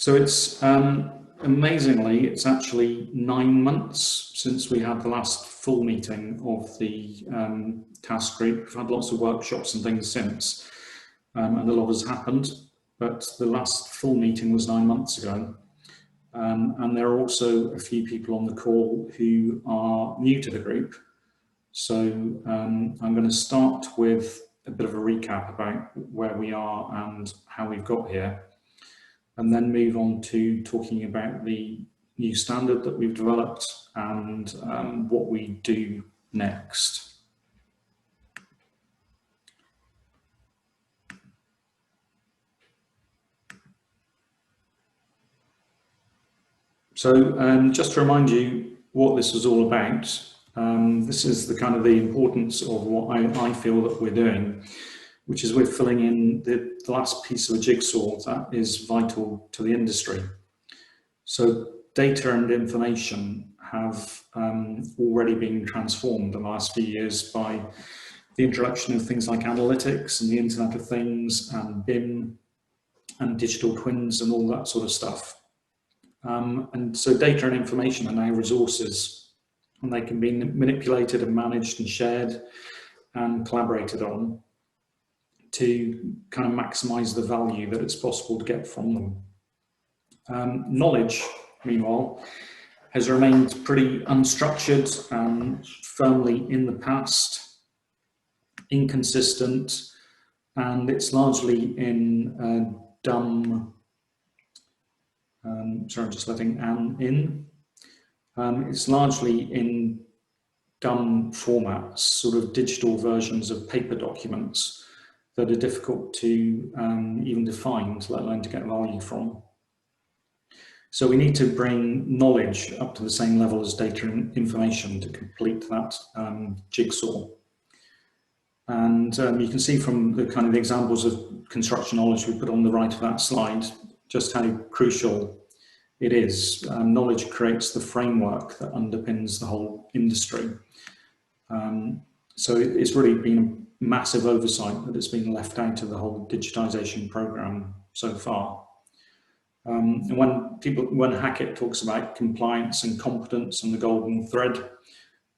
So it's amazingly, it's actually 9 months since we had the last full meeting of the task group. We've had lots of workshops and things since, and a lot has happened, but the last full meeting was 9 months ago. And there are also a few people on the call who are new to the group. So I'm going to start with a bit of a recap about where we are and how we've got here, and then move on to talking about the new standard that we've developed and what we do next. So just to remind you what this is all about, this is the kind of the importance of what I feel that we're doing, which is we're filling in the last piece of a jigsaw that is vital to the industry. So data and information have already been transformed in the last few years by the introduction of things like analytics and the Internet of Things and BIM and digital twins and all that sort of stuff. And so data and information are now resources, and they can be manipulated and managed and shared and collaborated on to kind of maximize the value that it's possible to get from them. Knowledge, meanwhile, has remained pretty unstructured and firmly in the past, inconsistent, and it's largely in dumb. Sorry, I'm just letting Anne in. It's largely in dumb formats, sort of digital versions of paper documents that are difficult to even define, let alone to get value from. So we need to bring knowledge up to the same level as data and information to complete that jigsaw. And you can see from the kind of examples of construction knowledge we put on the right of that slide just how crucial it is. Knowledge creates the framework that underpins the whole industry. So it's really been a massive oversight that it's been left out of the whole digitisation programme so far. And when Hackett talks about compliance and competence and the golden thread,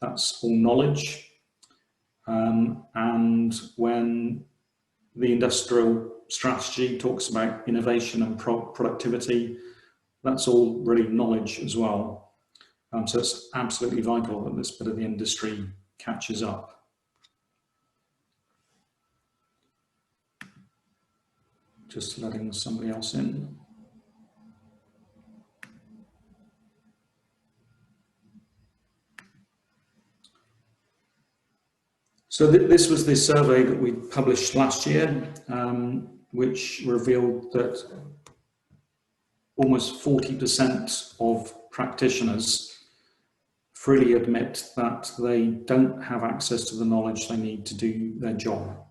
that's all knowledge. And when the industrial strategy talks about innovation and productivity, that's all really knowledge as well. So it's absolutely vital that this bit of the industry catches up. Just letting somebody else in. So this was the survey that we published last year, which revealed that almost 40% of practitioners freely admit that they don't have access to the knowledge they need to do their job,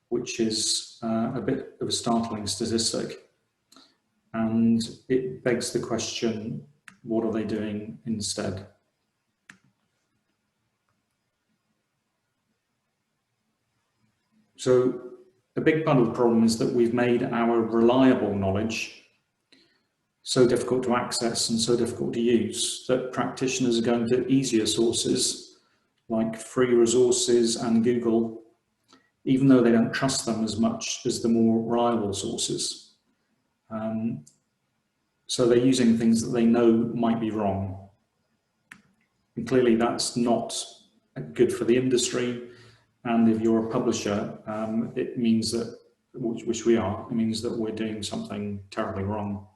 which is a bit of a startling statistic. And it begs the question, what are they doing instead? So a big part of the problem is that we've made our reliable knowledge so difficult to access and so difficult to use that practitioners are going to easier sources like free resources and Google, even though they don't trust them as much as the more reliable sources. So they're using things that they know might be wrong. And clearly that's not good for the industry. And if you're a publisher, it means that, which we are, it means that we're doing something terribly wrong.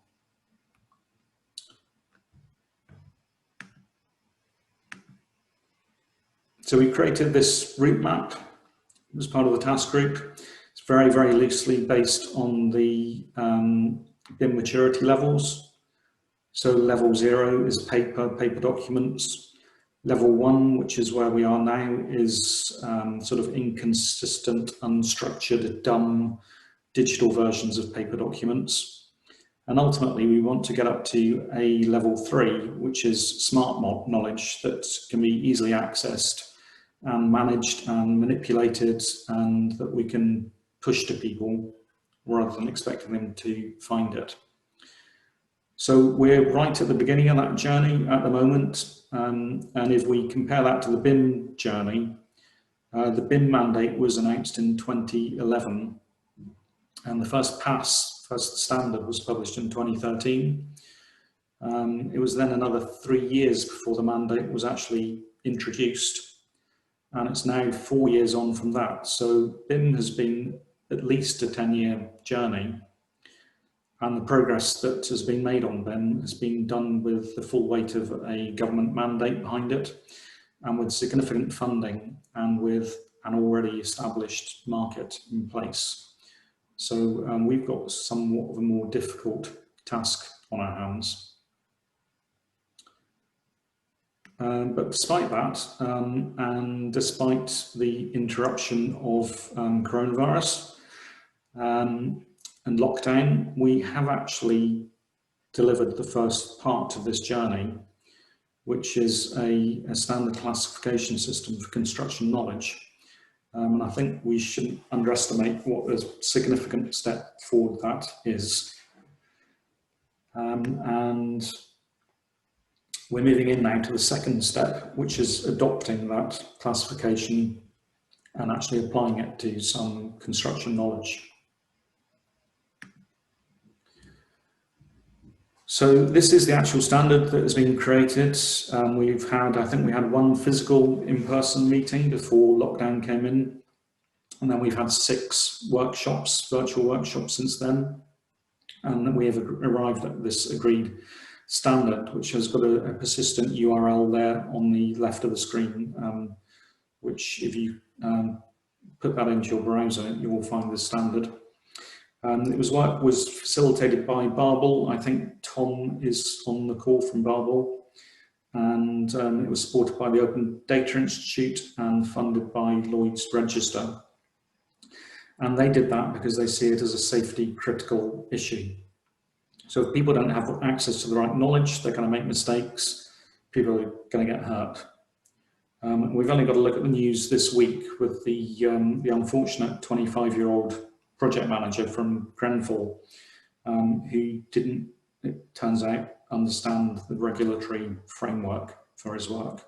So we created this route map as part of the task group. It's very, very loosely based on the BIM maturity levels. So level 0 is paper documents. Level 1, which is where we are now, is sort of inconsistent, unstructured, dumb digital versions of paper documents. And ultimately, we want to get up to a level 3, which is smart knowledge that can be easily accessed and managed and manipulated, and that we can push to people rather than expecting them to find it. So we're right at the beginning of that journey at the moment, and if we compare that to the BIM journey, the BIM mandate was announced in 2011, and the first standard was published in 2013. It was then another 3 years before the mandate was actually introduced, and it's now 4 years on from that. So BIM has been at least a 10-year journey, and the progress that has been made on BIM has been done with the full weight of a government mandate behind it, and with significant funding, and with an already established market in place. So we've got somewhat of a more difficult task on our hands. But despite that, and despite the interruption of coronavirus and lockdown, we have actually delivered the first part of this journey, which is a standard classification system for construction knowledge. And I think we shouldn't underestimate what a significant step forward that is. And we're moving in now to the second step, which is adopting that classification and actually applying it to some construction knowledge. So this is the actual standard that has been created. I think we had one physical in-person meeting before lockdown came in, and then we've had 6 workshops, virtual workshops since then, and we have arrived at this agreed standard, which has got a persistent URL there on the left of the screen, which if you put that into your browser, you will find the standard. Work was facilitated by Barbel. I think Tom is on the call from Barbel, and it was supported by the Open Data Institute and funded by Lloyd's Register. And they did that because they see it as a safety critical issue. So if people don't have access to the right knowledge, they're going to make mistakes, people are going to get hurt. We've only got to look at the news this week with the unfortunate 25-year-old project manager from Grenfell, who didn't, it turns out, understand the regulatory framework for his work.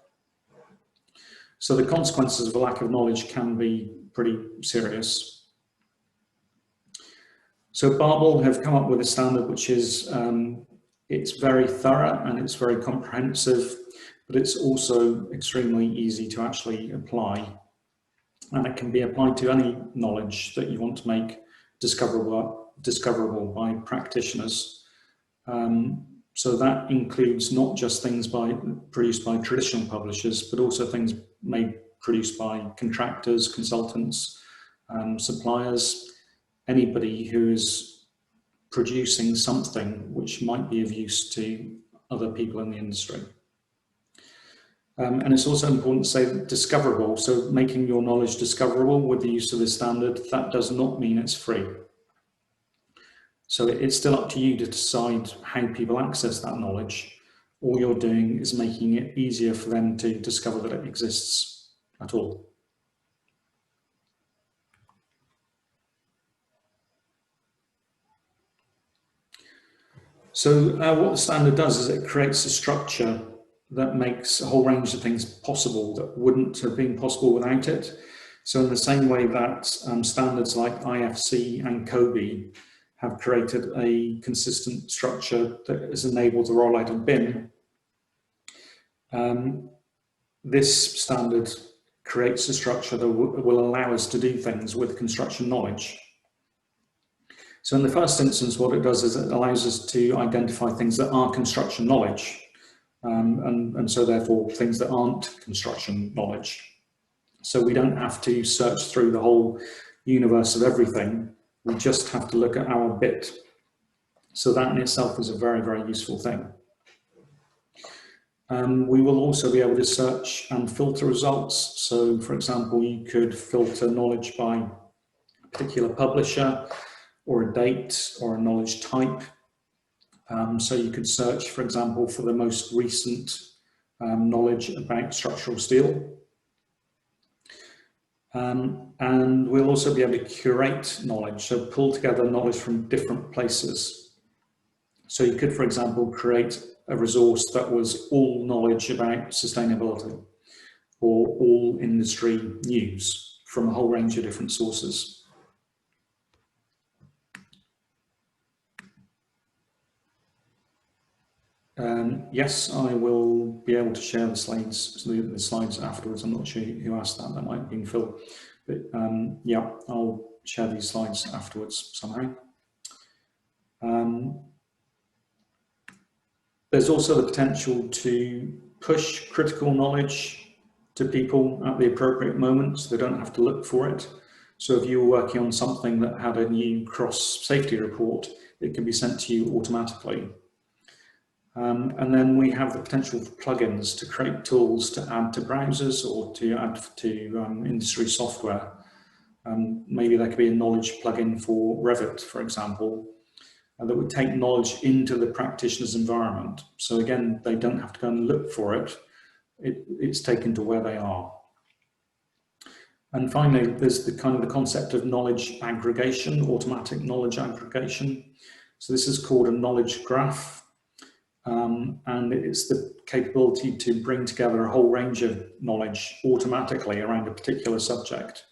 So the consequences of a lack of knowledge can be pretty serious. So Barbel have come up with a standard which is, it's very thorough and it's very comprehensive, but it's also extremely easy to actually apply. And it can be applied to any knowledge that you want to make discoverable by practitioners. So that includes not just things produced by traditional publishers, but also things produced by contractors, consultants, suppliers, anybody who is producing something which might be of use to other people in the industry. And it's also important to say discoverable, so making your knowledge discoverable with the use of this standard, that does not mean it's free. So it's still up to you to decide how people access that knowledge. All you're doing is making it easier for them to discover that it exists at all. So what the standard does is it creates a structure that makes a whole range of things possible that wouldn't have been possible without it. So in the same way that standards like IFC and COBE have created a consistent structure that has enabled the rollout of BIM, this standard creates a structure that will allow us to do things with construction knowledge. So in the first instance, what it does is it allows us to identify things that are construction knowledge, and so therefore things that aren't construction knowledge. So we don't have to search through the whole universe of everything, we just have to look at our bit. So that in itself is a very, very useful thing. We will also be able to search and filter results. So for example, you could filter knowledge by a particular publisher, or a date, or a knowledge type. So you could search, for example, for the most recent knowledge about structural steel. And we'll also be able to curate knowledge, so pull together knowledge from different places. So you could, for example, create a resource that was all knowledge about sustainability or all industry news from a whole range of different sources. Yes, I will be able to share the slides afterwards. I'm not sure who asked that. That might have been Phil. But yeah, I'll share these slides afterwards somehow. There's also the potential to push critical knowledge to people at the appropriate moment, so they don't have to look for it. So if you were working on something that had a new cross-safety report, it can be sent to you automatically. And then we have the potential for plugins to create tools to add to browsers or to add to industry software. Maybe there could be a knowledge plugin for Revit, for example, that would take knowledge into the practitioner's environment. So again, they don't have to go and look for it. It's taken to where they are. And finally, there's the kind of the concept of knowledge aggregation, automatic knowledge aggregation. So this is called a knowledge graph. And it's the capability to bring together a whole range of knowledge automatically around a particular subject.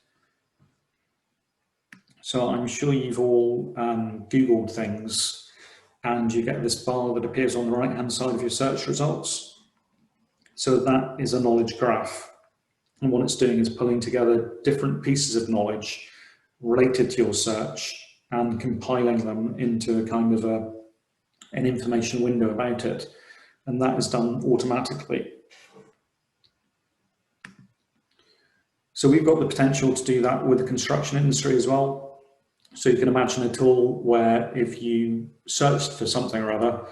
So I'm sure you've all Googled things and you get this bar that appears on the right-hand side of your search results. So that is a knowledge graph. And what it's doing is pulling together different pieces of knowledge related to your search and compiling them into a kind of an information window about it. And that is done automatically. So we've got the potential to do that with the construction industry as well. So you can imagine a tool where if you searched for something or other,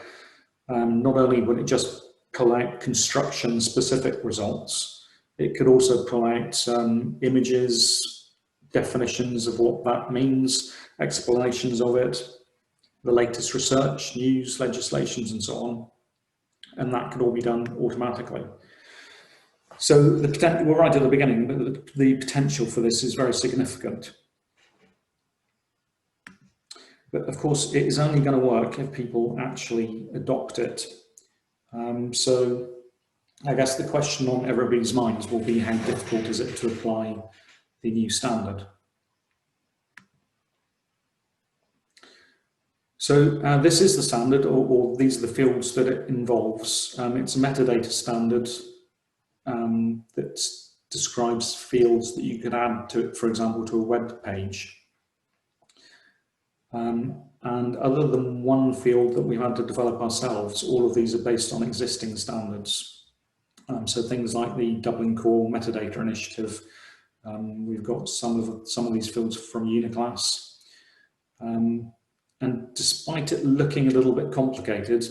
not only would it just pull out construction specific results, it could also pull out images, definitions of what that means, explanations of it, the latest research, news, legislations, and so on. And that can all be done automatically. So the potential, we're right at the beginning, but the potential for this is very significant. But of course, it is only going to work if people actually adopt it. So I guess the question on everybody's minds will be, how difficult is it to apply the new standard? So this is the standard, or these are the fields that it involves. It's a metadata standard that describes fields that you could add to it, for example, to a web page. And other than one field that we've had to develop ourselves, all of these are based on existing standards. So things like the Dublin Core Metadata Initiative, we've got some of these fields from Uniclass. And despite it looking a little bit complicated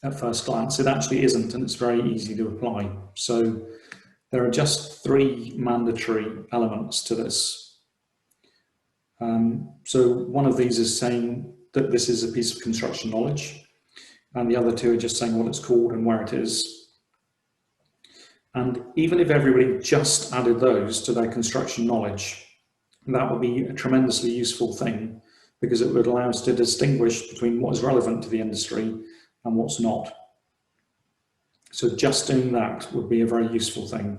at first glance, it actually isn't, and it's very easy to apply. So there are just 3 mandatory elements to this. So one of these is saying that this is a piece of construction knowledge, and the other 2 are just saying what it's called and where it is. And even if everybody just added those to their construction knowledge, that would be a tremendously useful thing, because it would allow us to distinguish between what is relevant to the industry and what's not. So just doing that would be a very useful thing.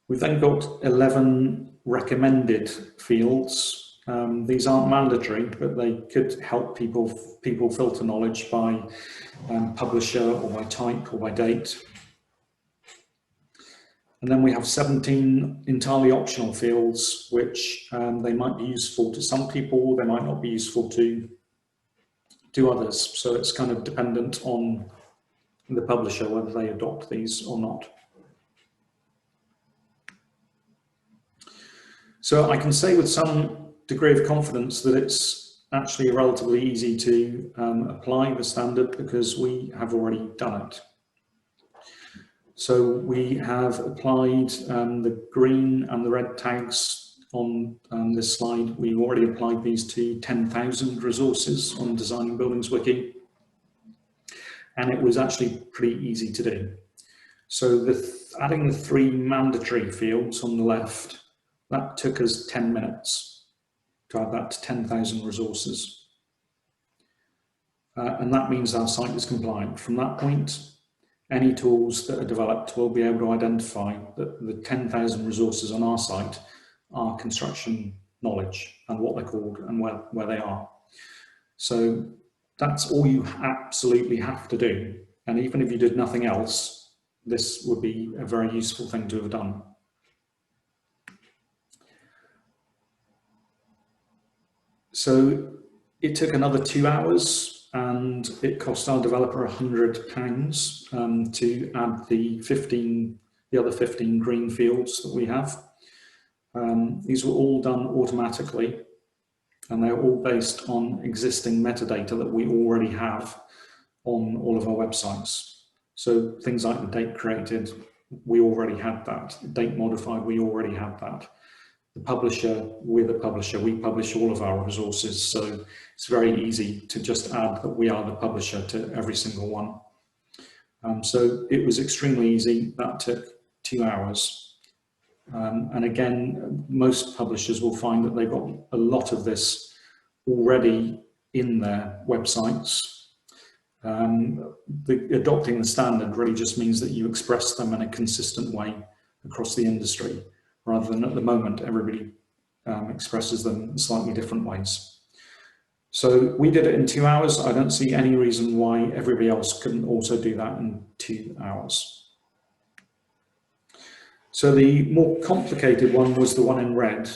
We've then got 11 recommended fields. These aren't mandatory, but they could help people filter knowledge by publisher or by type or by date. And then we have 17 entirely optional fields, which they might be useful to some people, they might not be useful to others. So it's kind of dependent on the publisher whether they adopt these or not. So I can say with some degree of confidence that it's actually relatively easy to apply the standard, because we have already done it. So we have applied the green and the red tags on this slide. We've already applied these to 10,000 resources on Designing Buildings Wiki, and it was actually pretty easy to do. So adding the 3 mandatory fields on the left, that took us 10 minutes to add that to 10,000 resources. and that means our site is compliant. From that point, any tools that are developed will be able to identify that the 10,000 resources on our site are construction knowledge and what they're called and where they are. So that's all you absolutely have to do. And even if you did nothing else, this would be a very useful thing to have done. So it took another 2 hours, and it cost our developer £100 to add the other 15 green fields that we have. These were all done automatically, and they're all based on existing metadata that we already have on all of our websites. So things like the date created, we already had that. Date modified, we already had that. The publisher, we're the publisher, we publish all of our resources, so it's very easy to just add that we are the publisher to every single one. So it was extremely easy. That took 2 hours. And again, most publishers will find that they've got a lot of this already in their websites. Adopting the standard really just means that you express them in a consistent way across the industry, rather than at the moment everybody expresses them in slightly different ways. So we did it in 2 hours. I don't see any reason why everybody else couldn't also do that in 2 hours. So the more complicated one was the one in red,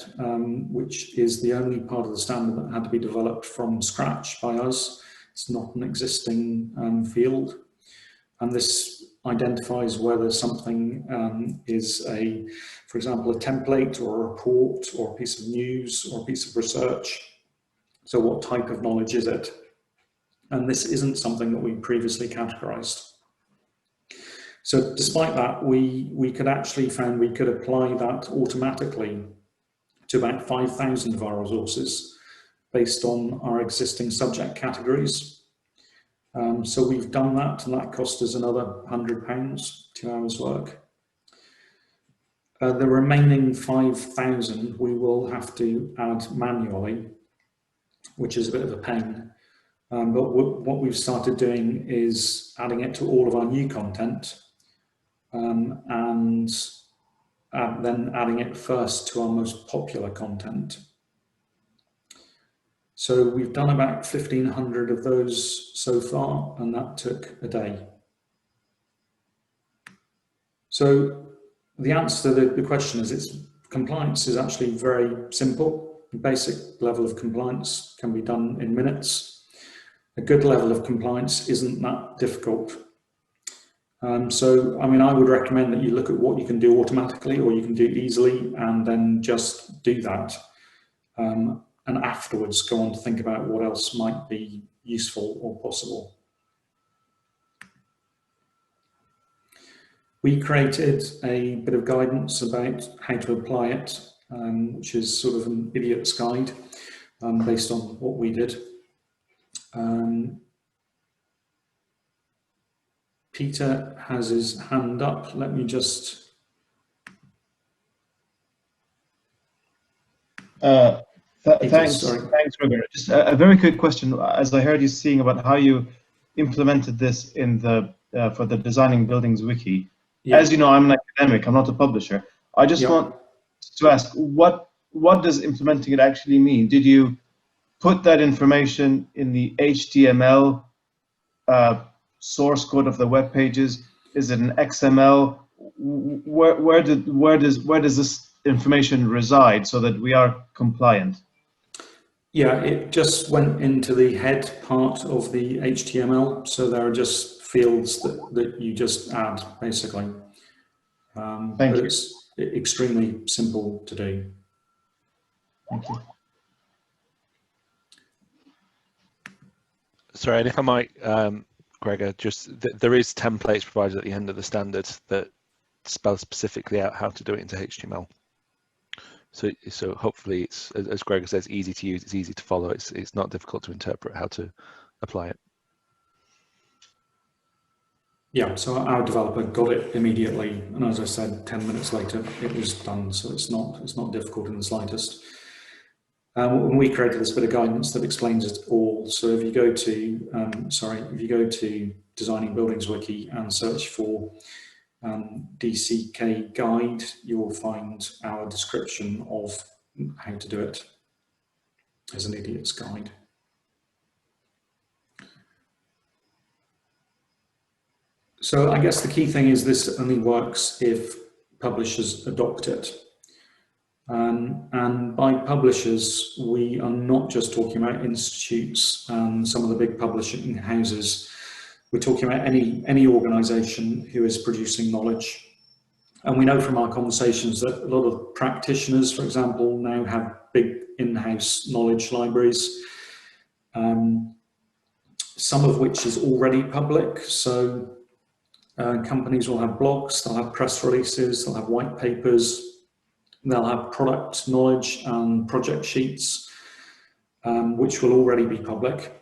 which is the only part of the standard that had to be developed from scratch by us. It's not an existing field. And this identifies whether something is for example, a template or a report or a piece of news or a piece of research. So what type of knowledge is it? And this isn't something that we previously categorized. So despite that, we could actually find we could apply that automatically to about 5,000 of our resources based on our existing subject categories. So we've done that, and that cost us another £100, 2 hours work. The remaining 5,000 we will have to add manually, which is a bit of a pain. But what we've started doing is adding it to all of our new content, and then adding it first to our most popular content. So we've done about 1,500 of those so far, and that took a day. So the answer to the question is compliance is actually very simple. The basic level of compliance can be done in minutes. A good level of compliance isn't that difficult. So, I mean, I would recommend that you look at what you can do automatically or you can do easily, and then just do that. And afterwards go on to think about what else might be useful or possible. We created a bit of guidance about how to apply it, which is sort of an idiot's guide based on what we did. Peter has his hand up. Let me just... Thanks, Gregor. Just a very quick question. As I heard you saying about how you implemented this in the for the Designing Buildings wiki. Yeah. As you know, I'm an academic. I'm not a publisher. I just want to ask, what does implementing it actually mean? Did you put that information in the HTML source code of the web pages? Is it an XML? Where does this information reside so that we are compliant? Yeah, it just went into the head part of the HTML, so there are just fields that you just add, basically. Thank you. It's extremely simple to do. Thank you. Sorry, and if I might, Gregor, there is templates provided at the end of the standard that spell specifically out how to do it into HTML. So hopefully it's, as Gregor says, easy to use, it's easy to follow, it's not difficult to interpret how to apply it. Yeah, so our developer got it immediately, and as I said, 10 minutes later it was done, so it's not difficult in the slightest. And we created this bit of guidance that explains it all. So if you go to, if you go to Designing Buildings Wiki and search for DCK guide, you'll find our description of how to do it as an idiot's guide. So I guess the key thing is this only works if publishers adopt it. And by publishers, we are not just talking about institutes and some of the big publishing houses. We're talking about any organisation who is producing knowledge. And we know from our conversations that a lot of practitioners, for example, now have big in-house knowledge libraries, some of which is already public. So companies will have blogs, they'll have press releases, they'll have white papers, they'll have product knowledge and project sheets, which will already be public.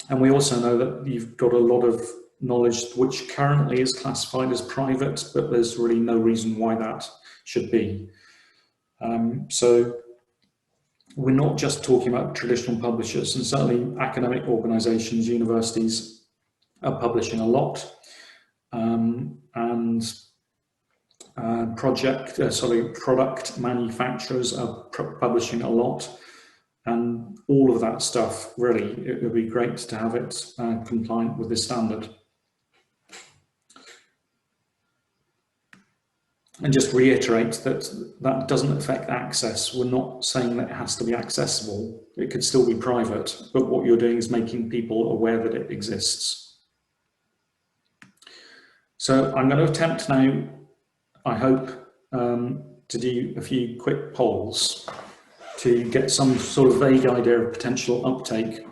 And we also know that you've got a lot of knowledge which currently is classified as private, but there's really no reason why that should be. So we're not just talking about traditional publishers, and certainly academic organizations, universities are publishing a lot. Product manufacturers are publishing a lot, and all of that stuff, really, it would be great to have it compliant with this standard. And just reiterate that that doesn't affect access. We're not saying that it has to be accessible. It could still be private, but what you're doing is making people aware that it exists. So I'm going to attempt now, I hope, to do a few quick polls to get some sort of vague idea of potential uptake.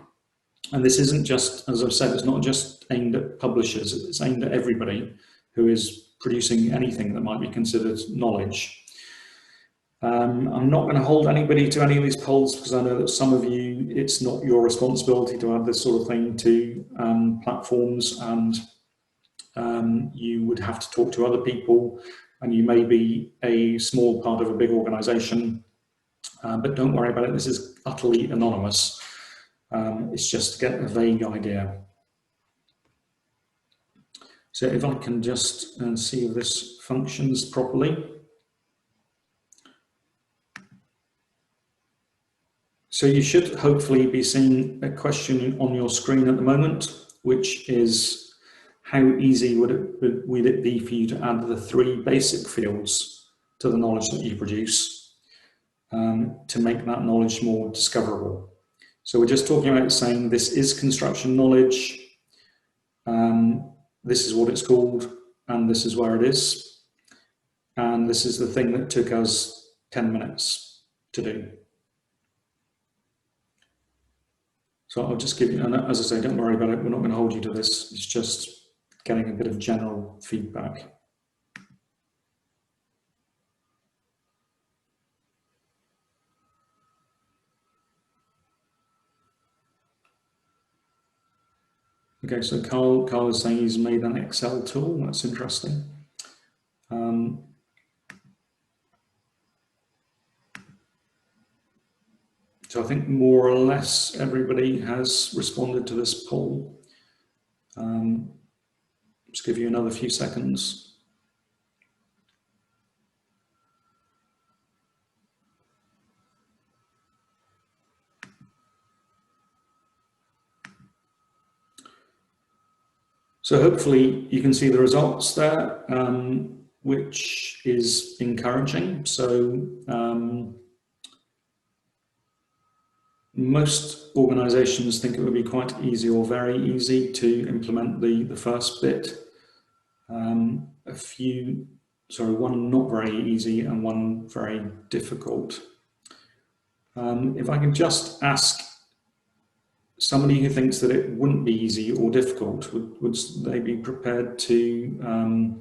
And this isn't just, as I've said, it's not just aimed at publishers, it's aimed at everybody who is producing anything that might be considered knowledge. I'm not going to hold anybody to any of these polls because I know that some of you, it's not your responsibility to add this sort of thing to platforms, and you would have to talk to other people, and you may be a small part of a big organization, but don't worry about it. This is utterly anonymous. It's just to get a vague idea. So if I can just see if this functions properly. So you should hopefully be seeing a question on your screen at the moment, which is how easy would it be for you to add the 3 basic fields to the knowledge that you produce to make that knowledge more discoverable. So we're just talking about saying this is construction knowledge, this is what it's called, and this is where it is. And this is the thing that took us 10 minutes to do. So I'll just give you, and as I say, don't worry about it, we're not going to hold you to this, it's just getting a bit of general feedback. Okay, so Carl is saying he's made an Excel tool, that's interesting. So I think more or less everybody has responded to this poll. Just give you another few seconds. So hopefully you can see the results there, which is encouraging. So most organizations think it would be quite easy or very easy to implement the first bit. One not very easy and one very difficult. If I can just ask somebody who thinks that it wouldn't be easy or difficult, would they be prepared to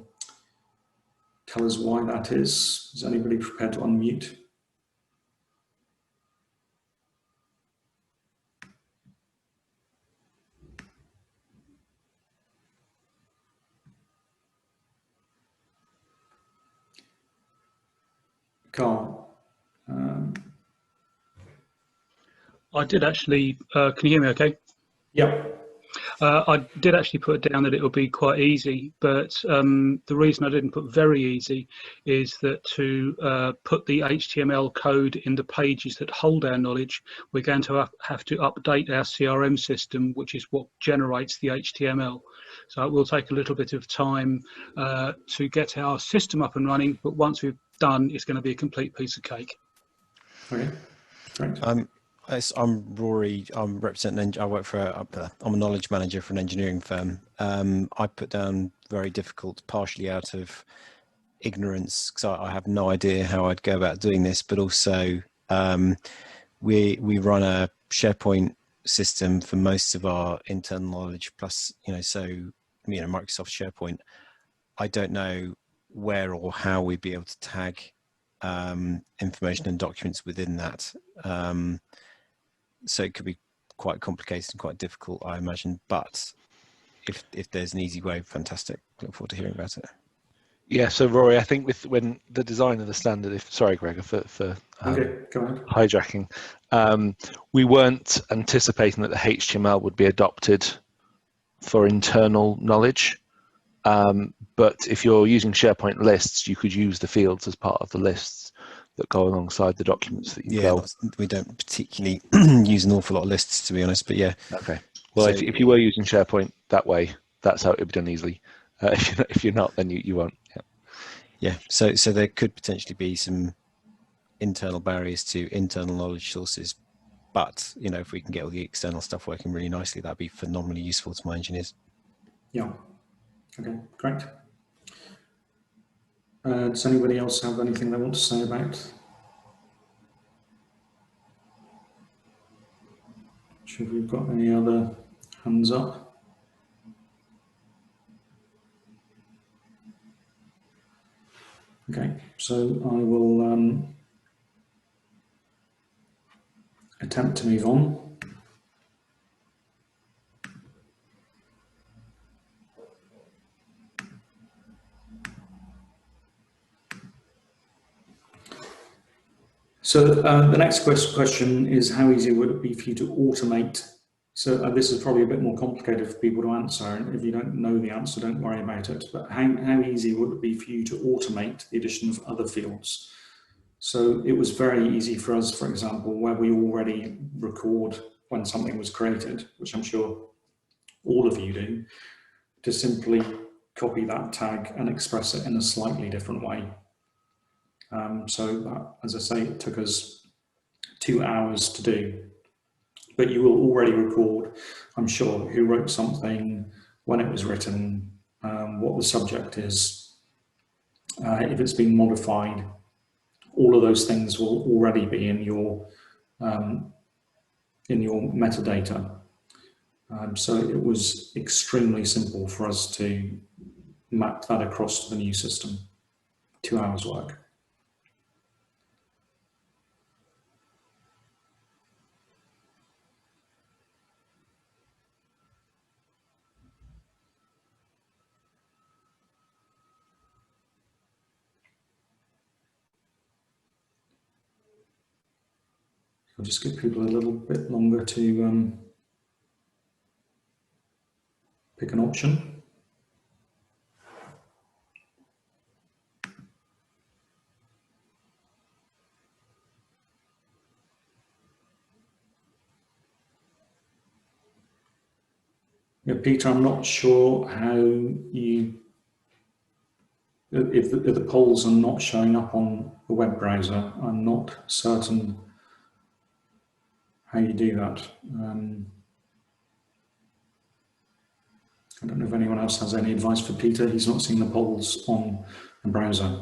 tell us why that is? Is anybody prepared to unmute? Carl. I did actually, can you hear me okay? Yep. I did actually put down that it would be quite easy, but the reason I didn't put very easy is that to put the HTML code in the pages that hold our knowledge, we're going to have to update our CRM system, which is what generates the HTML. So it will take a little bit of time to get our system up and running, but once we've done, it's going to be a complete piece of cake. Okay, great. I'm Rory. I'm representing. I work for. I'm a knowledge manager for an engineering firm. I put down very difficult, partially out of ignorance, because I have no idea how I'd go about doing this. But also, we run a SharePoint system for most of our internal knowledge. Plus, Microsoft SharePoint. I don't know where or how we'd be able to tag information and documents within that. So it could be quite complicated and quite difficult, I imagine. But if there's an easy way, fantastic. Look forward to hearing about it. Yeah. So Rory, I think when the design of the standard, sorry, Gregor, for Okay, go ahead. hijacking, we weren't anticipating that the HTML would be adopted for internal knowledge. But if you're using SharePoint lists, you could use the fields as part of the lists that go alongside the documents that you build. We don't particularly use an awful lot of lists, to be honest, but yeah. Okay. Well, so, if you were using SharePoint that way, that's how it would be done easily. If you're not, then you won't. Yeah. So there could potentially be some internal barriers to internal knowledge sources, but if we can get all the external stuff working really nicely, that'd be phenomenally useful to my engineers. Yeah. Okay, great. Does anybody else have anything they want to say about? Should we've got any other hands up? Okay, so I will attempt to move on. So the next question is, how easy would it be for you to automate? So this is probably a bit more complicated for people to answer, and if you don't know the answer, don't worry about it. But how easy would it be for you to automate the addition of other fields? So it was very easy for us, for example, where we already record when something was created, which I'm sure all of you do, to simply copy that tag and express it in a slightly different way. So that, as I say, it took us 2 hours to do, but you will already record, I'm sure, who wrote something, when it was written, what the subject is, if it's been modified. All of those things will already be in your metadata. So it was extremely simple for us to map that across to the new system. 2 hours work. I'll just give people a little bit longer to pick an option. Yeah, Peter, I'm not sure how if the polls are not showing up on the web browser. I'm not certain how you do that. I don't know if anyone else has any advice for Peter. He's not seeing the polls on the browser.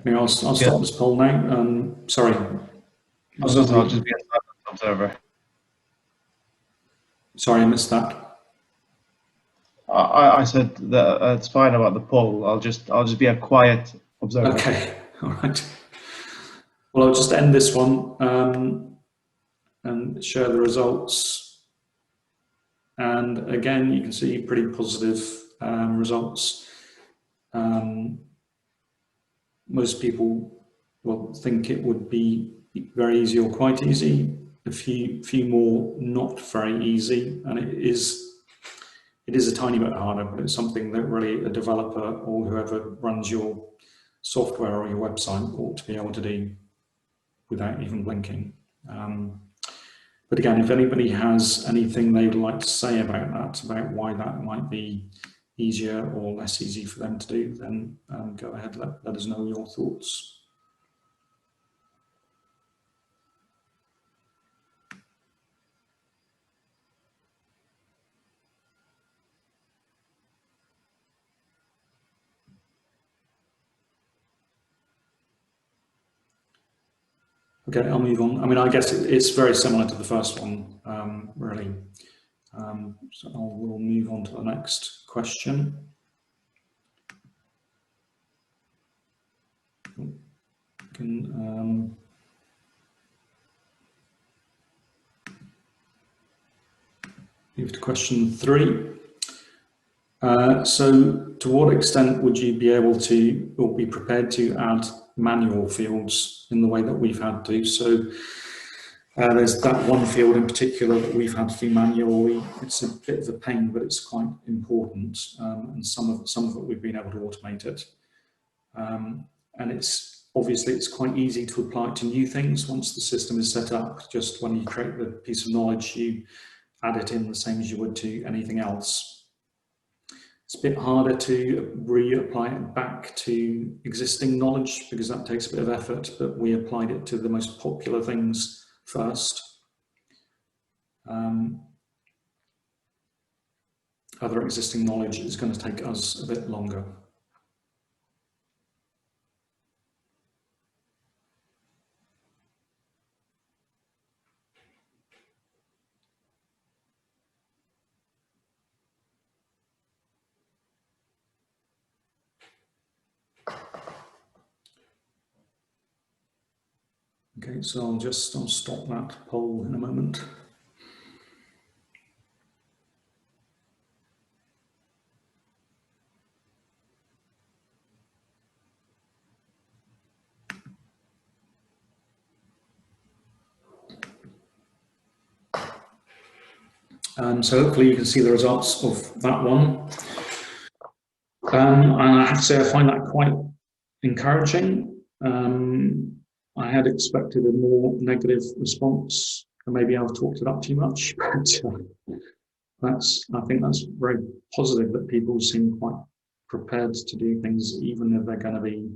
I'll stop this poll now. Sorry. I'll just be a silent observer. Sorry, I missed that. I said that it's fine about the poll. I'll just be a quiet observer. Okay, all right. Well, I'll just end this one and share the results. And again, you can see pretty positive results. most people will think it would be very easy or quite easy. A few more not very easy, and it is a tiny bit harder, but it's something that really a developer or whoever runs your software or your website ought to be able to do without even blinking. But again, if anybody has anything they would like to say about that, about why that might be easier or less easy for them to do, then go ahead, let us know your thoughts. Okay, I'll move on. I mean, I guess it's very similar to the first one, really. So we'll move on to the next question. Move to question 3. So to what extent would you be able to, or be prepared to add manual fields in the way that we've had to? So there's that one field in particular that we've had to do manually. It's a bit of a pain, but it's quite important, and some of it we've been able to automate it. And it's obviously it's quite easy to apply it to new things once the system is set up. Just when you create the piece of knowledge, you add it in the same as you would to anything else. It's a bit harder to reapply it back to existing knowledge because that takes a bit of effort, but we applied it to the most popular things first. Other existing knowledge is going to take us a bit longer. Okay, so I'll stop that poll in a moment. So hopefully you can see the results of that one. And I have to say I find that quite encouraging. I had expected a more negative response, and maybe I've talked it up too much, but I think that's very positive that people seem quite prepared to do things, even if they're going to be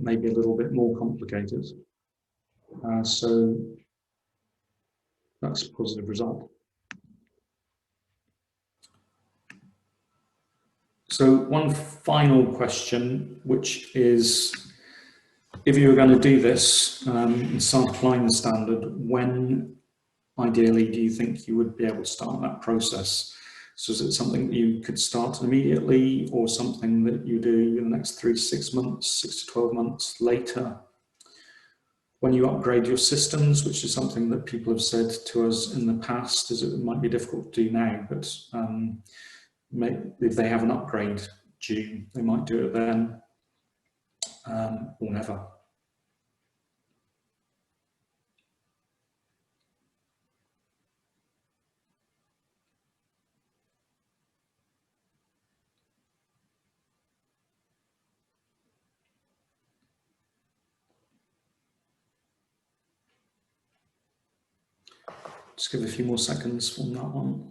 maybe a little bit more complicated. So that's a positive result. So one final question, which is, if you were going to do this and start applying the standard, when ideally do you think you would be able to start that process? So is it something that you could start immediately, or something that you do in the next 3 to 6 months, 6 to 12 months later? When you upgrade your systems, which is something that people have said to us in the past, is it might be difficult to do now, but if they have an upgrade due, they might do it then, or never. Just give a few more seconds on that one.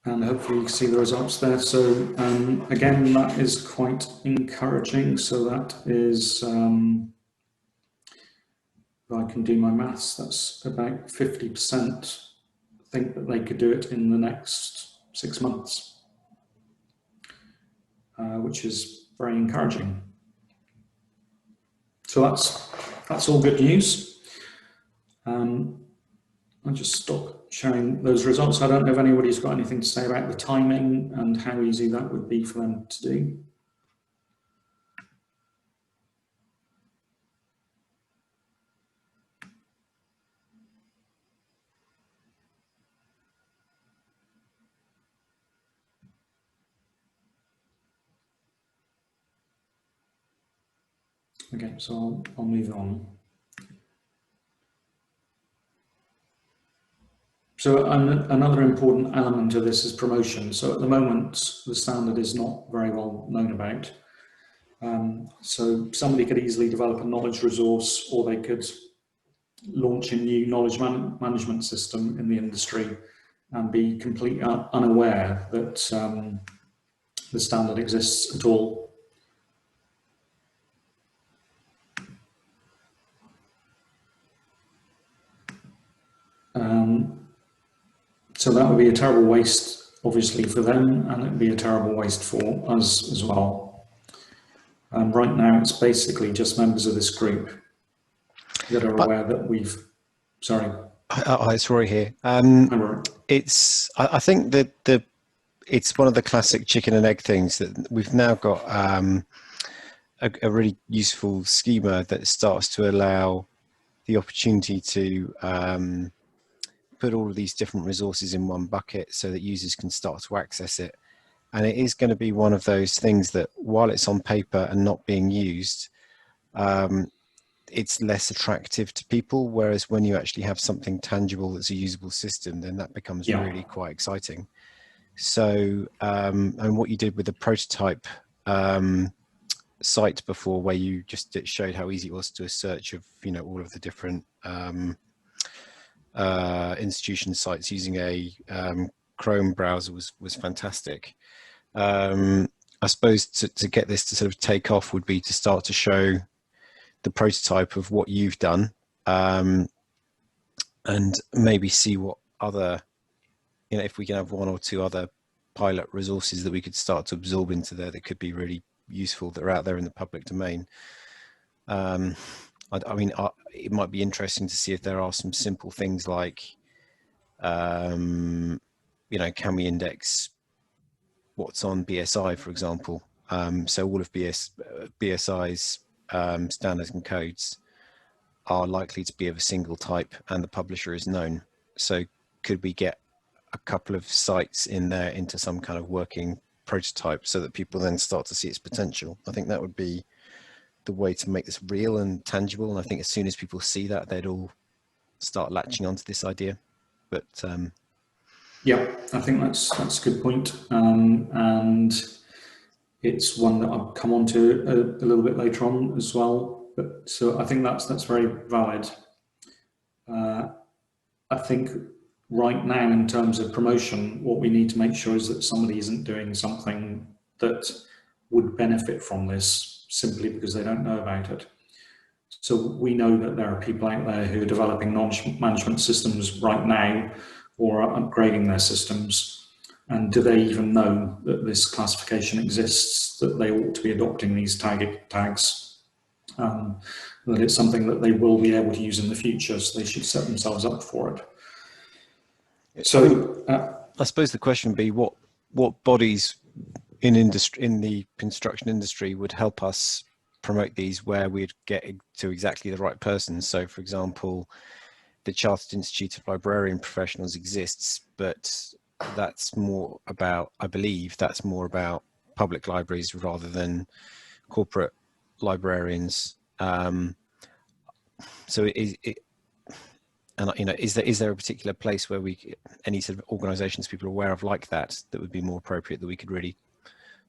And hopefully you can see the results there. So again, that is quite encouraging. So that is, if I can do my maths, that's about 50% think that they could do it in the next 6 months, which is very encouraging. So that's all good news. I'll just stop sharing those results. I don't know if anybody's got anything to say about the timing and how easy that would be for them to do. Okay, so I'll move on. So another important element of this is promotion. So at the moment, the standard is not very well known about. So somebody could easily develop a knowledge resource, or they could launch a new knowledge management system in the industry and be completely unaware that the standard exists at all. So that would be a terrible waste, obviously, for them, and it would be a terrible waste for us as well. Right now, it's basically just members of this group that are aware that we've. Sorry. Hi, it's Roy here. Hi, Roy. I think that it's one of the classic chicken and egg things that we've now got a really useful schema that starts to allow the opportunity to put all of these different resources in one bucket so that users can start to access it. And it is going to be one of those things that while it's on paper and not being used, it's less attractive to people. Whereas when you actually have something tangible that's a usable system, then that becomes really quite exciting. So, and what you did with the prototype site before, where you just showed how easy it was to do a search of, you know, all of the different institution sites using a Chrome browser was fantastic. I suppose to get this to sort of take off would be to start to show the prototype of what you've done, and maybe see what other, you know, if we can have one or two other pilot resources that we could start to absorb into there that could be really useful, that are out there in the public domain. I mean, it might be interesting to see if there are some simple things like, you know, can we index what's on BSI, for example? So all of BSI's standards and codes are likely to be of a single type, and the publisher is known. So could we get a couple of sites in there into some kind of working prototype so that people then start to see its potential? I think that would be the way to make this real and tangible. And I think as soon as people see that, they'd all start latching onto this idea. But yeah, I think that's a good point. And it's one that I'll come on to a little bit later on as well. But so I think that's very valid. I think right now, in terms of promotion, what we need to make sure is that somebody isn't doing something that would benefit from this simply because they don't know about it. So we know that there are people out there who are developing knowledge management systems right now, or are upgrading their systems. And do they even know that this classification exists, that they ought to be adopting these tags, that it's something that they will be able to use in the future, so they should set themselves up for it. So I suppose the question would be what bodies in the construction industry would help us promote these, where we'd get to exactly the right person. So for example, the Chartered Institute of Librarian Professionals exists, but that's more about, I believe that's more about public libraries rather than corporate librarians. So and you know, is there a particular place where any sort of organisations people are aware of like that would be more appropriate, that we could really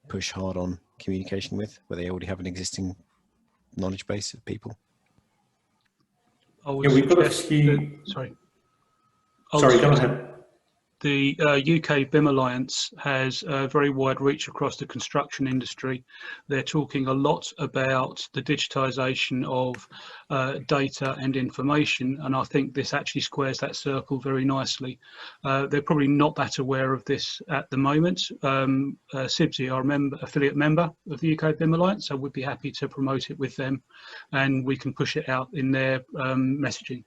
push hard on communication with, where they already have an existing knowledge base of people? Yeah, we've got a few. Sorry, go ahead. The UK BIM Alliance has a very wide reach across the construction industry. They're talking a lot about the digitisation of data and information, and I think this actually squares that circle very nicely. They're probably not that aware of this at the moment. CIBSI are an affiliate member of the UK BIM Alliance, so we'd be happy to promote it with them, and we can push it out in their messaging.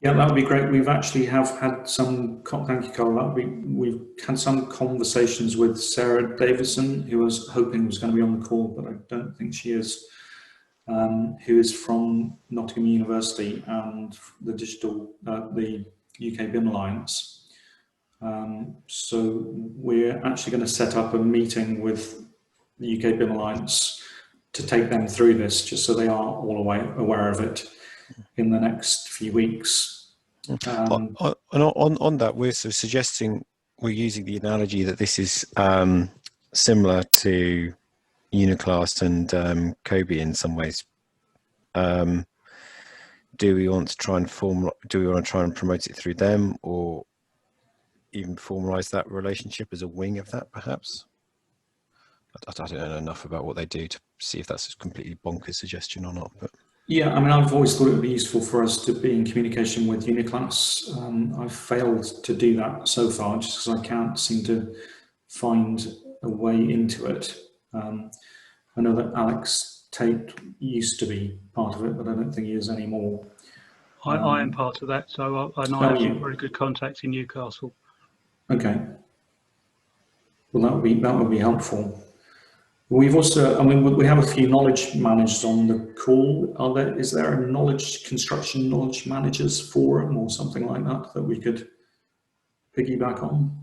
Yeah, that would be great. We've actually had some, thank you, Carl. We've had some conversations with Sarah Davison, who I was hoping was going to be on the call, but I don't think she is, who is from Nottingham University and the UK BIM Alliance. So we're actually going to set up a meeting with the UK BIM Alliance to take them through this, just so they are all aware of it in the next few weeks. On that, we're sort of suggesting, we're using the analogy that this is similar to Uniclass and Kobe in some ways. Do we want to try and promote it through them, or even formalize that relationship as a wing of that, perhaps? I don't know enough about what they do to see if that's a completely bonkers suggestion or not. But yeah, I mean, I've always thought it would be useful for us to be in communication with Uniclass. I've failed to do that so far, just because I can't seem to find a way into it. I know that Alex Tate used to be part of it, but I don't think he is anymore. I am part of that, so I know I have some very good contacts in Newcastle. Okay. Well, that would be helpful. We've also, I mean, we have a few knowledge managers on the call. Is there a construction knowledge managers forum or something like that we could piggyback on?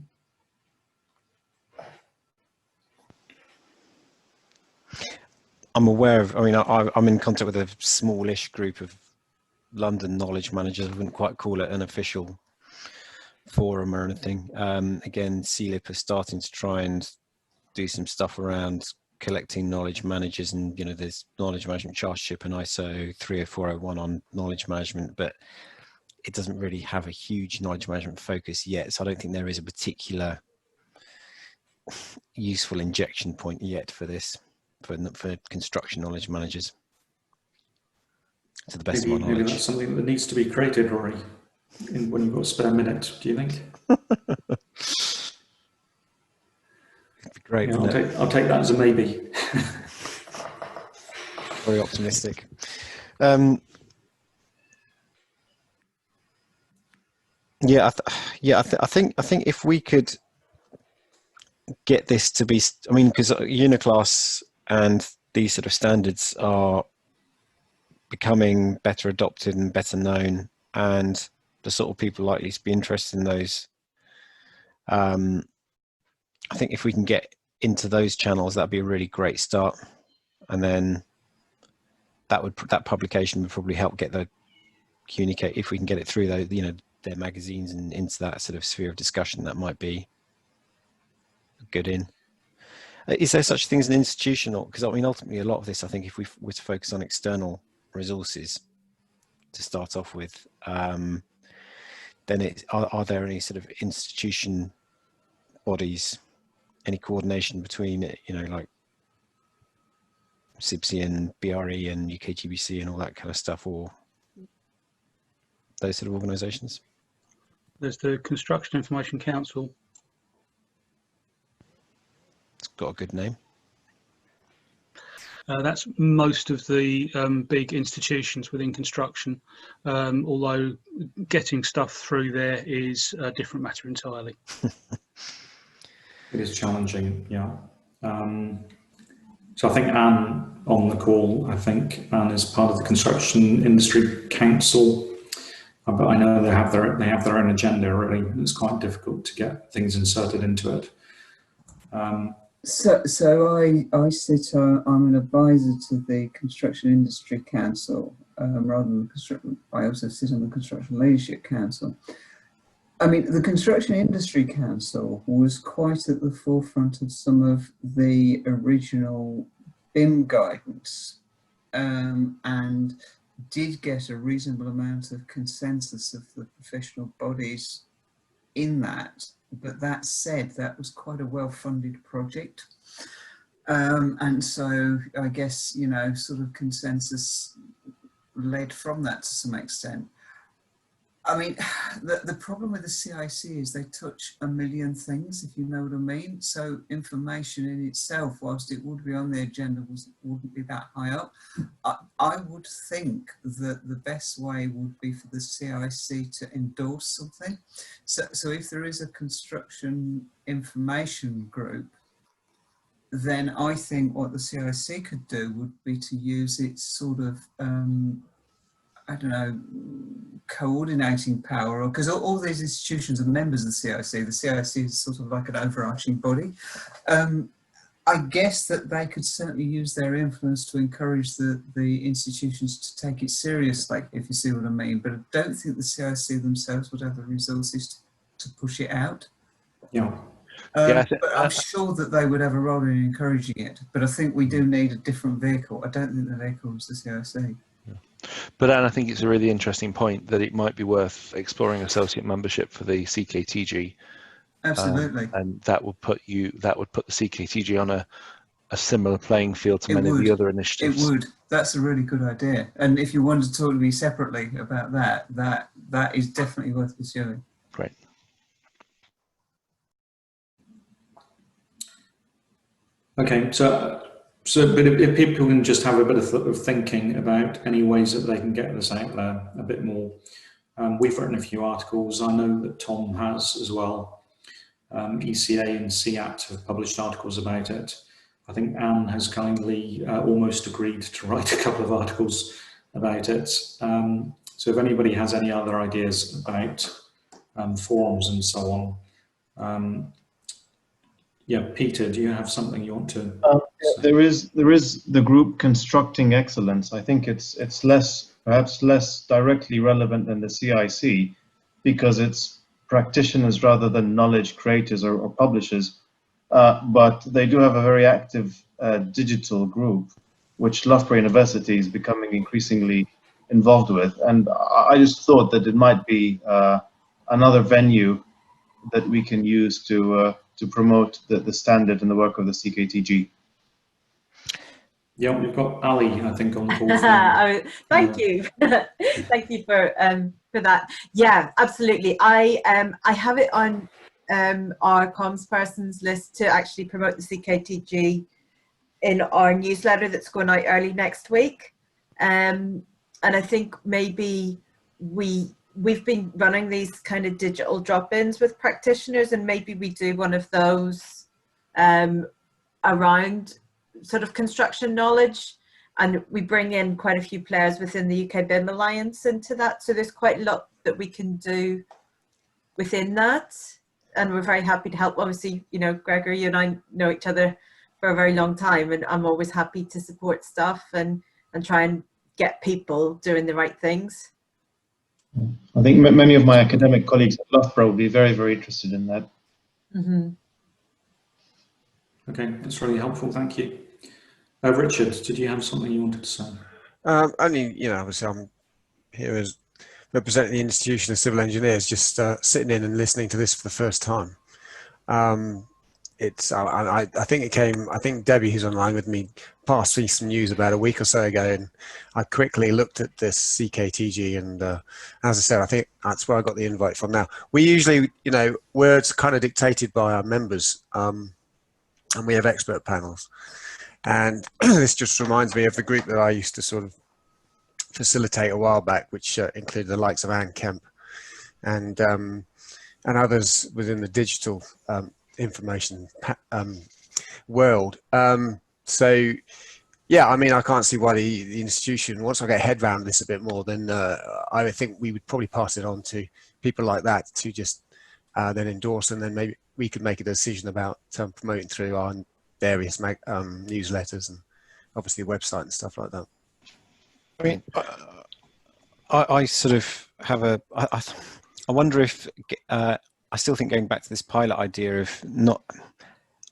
I'm aware of, I mean, I'm in contact with a smallish group of London knowledge managers. I wouldn't quite call it an official forum or anything. Again, CLIP are starting to try and do some stuff around collecting knowledge managers, and there's knowledge management chartership and ISO 30401 on knowledge management, but it doesn't really have a huge knowledge management focus yet. So I don't think there is a particular useful injection point yet for this, for construction knowledge managers, to the best of my knowledge. Maybe that's something that needs to be created, Rory, when you've got a spare minute, do you think? It'd be great. Yeah, I'll take that as a maybe. Very optimistic. I think if we could get this to be, I mean, because Uniclass and these sort of standards are becoming better adopted and better known, and the sort of people likely to be interested in those. I think if we can get into those channels, that'd be a really great start, and then that publication would probably help get the communicate, if we can get it through their magazines and into that sort of sphere of discussion. That might be good in. Is there such things as an institutional? Because I mean, ultimately, a lot of this, I think, if we were to focus on external resources to start off with, then are there any sort of institution bodies, any coordination between like CIBSE and BRE and UKGBC and all that kind of stuff, or those sort of organisations? There's the Construction Information Council. It's got a good name. That's most of the big institutions within construction, although getting stuff through there is a different matter entirely. It is challenging, yeah. So I think Anne on the call, Anne is part of the Construction Industry Council, but I know they have their own agenda really. It's quite difficult to get things inserted into it. So I sit, I'm an advisor to the Construction Industry Council, rather than the Construction. I also sit on the Construction Leadership Council. I mean, the Construction Industry Council was quite at the forefront of some of the original BIM guidance, and did get a reasonable amount of consensus of the professional bodies in that. But that said, that was quite a well-funded project. And so I guess, sort of consensus led from that to some extent. I mean, the problem with the CIC is they touch a million things, if you know what I mean. So information in itself, whilst it would be on the agenda, wouldn't be that high up. I would think that the best way would be for the CIC to endorse something. So if there is a construction information group, then I think what the CIC could do would be to use its sort of, I don't know, coordinating power, because all these institutions are members of the CIC. The CIC is sort of like an overarching body. I guess that they could certainly use their influence to encourage the institutions to take it seriously, if you see what I mean. But I don't think the CIC themselves would have the resources to push it out. Yeah. But I'm sure that they would have a role in encouraging it. But I think we do need a different vehicle. I don't think the vehicle is the CIC. But Anne, I think it's a really interesting point that it might be worth exploring associate membership for the CKTG. Absolutely. And that would put the CKTG on a similar playing field to many of the other initiatives. It would. That's a really good idea. And if you want to talk to me separately about that, that is definitely worth pursuing. Great. Okay, so but if people can just have a bit of thinking about any ways that they can get this out there a bit more. We've written a few articles. I know that Tom has as well. ECA and CAT have published articles about it. I think Anne has kindly almost agreed to write a couple of articles about it. So if anybody has any other ideas about forums and so on, yeah, Peter, do you have something you want to say? There is the group Constructing Excellence. I think it's perhaps less directly relevant than the CIC, because it's practitioners rather than knowledge creators or publishers. But they do have a very active digital group, which Loughborough University is becoming increasingly involved with. And I just thought that it might be another venue that we can use to promote the standard and the work of the CKTG. Yeah, we've got Ali, I think, on the call. Thank you. Thank you for that. Yeah, absolutely. I have it on our comms person's list to actually promote the CKTG in our newsletter that's going out early next week. And I think maybe we've been running these kind of digital drop-ins with practitioners, and maybe we do one of those around sort of construction knowledge, and we bring in quite a few players within the UK BIM Alliance into that. So there's quite a lot that we can do within that, and we're very happy to help. Obviously, you know, Gregor, you and I know each other for a very long time, and I'm always happy to support stuff and try and get people doing the right things. I think many of my academic colleagues at Loughborough will be very, very interested in that. Mm-hmm. Okay, that's really helpful. Thank you. Richard, did you have something you wanted to say? Only, you know, obviously I'm here as representing the Institution of Civil Engineers, just sitting in and listening to this for the first time. I think it came, I think Debbie, who's online with me, passed me some news about a week or so ago, and I quickly looked at this CKTG, and as I said, I think that's where I got the invite from. Now, we usually, you know, words kind of dictated by our members, and we have expert panels. And this just reminds me of the group that I used to sort of facilitate a while back, which included the likes of Anne Kemp and others within the digital information world. So yeah, I mean, I can't see why the institution, once I get a head around this a bit more, then I would think we would probably pass it on to people like that to just then endorse, and then maybe we could make a decision about promoting through our various newsletters and obviously the website and stuff like that. I mean, I sort of have I wonder if I still think going back to this pilot idea of not,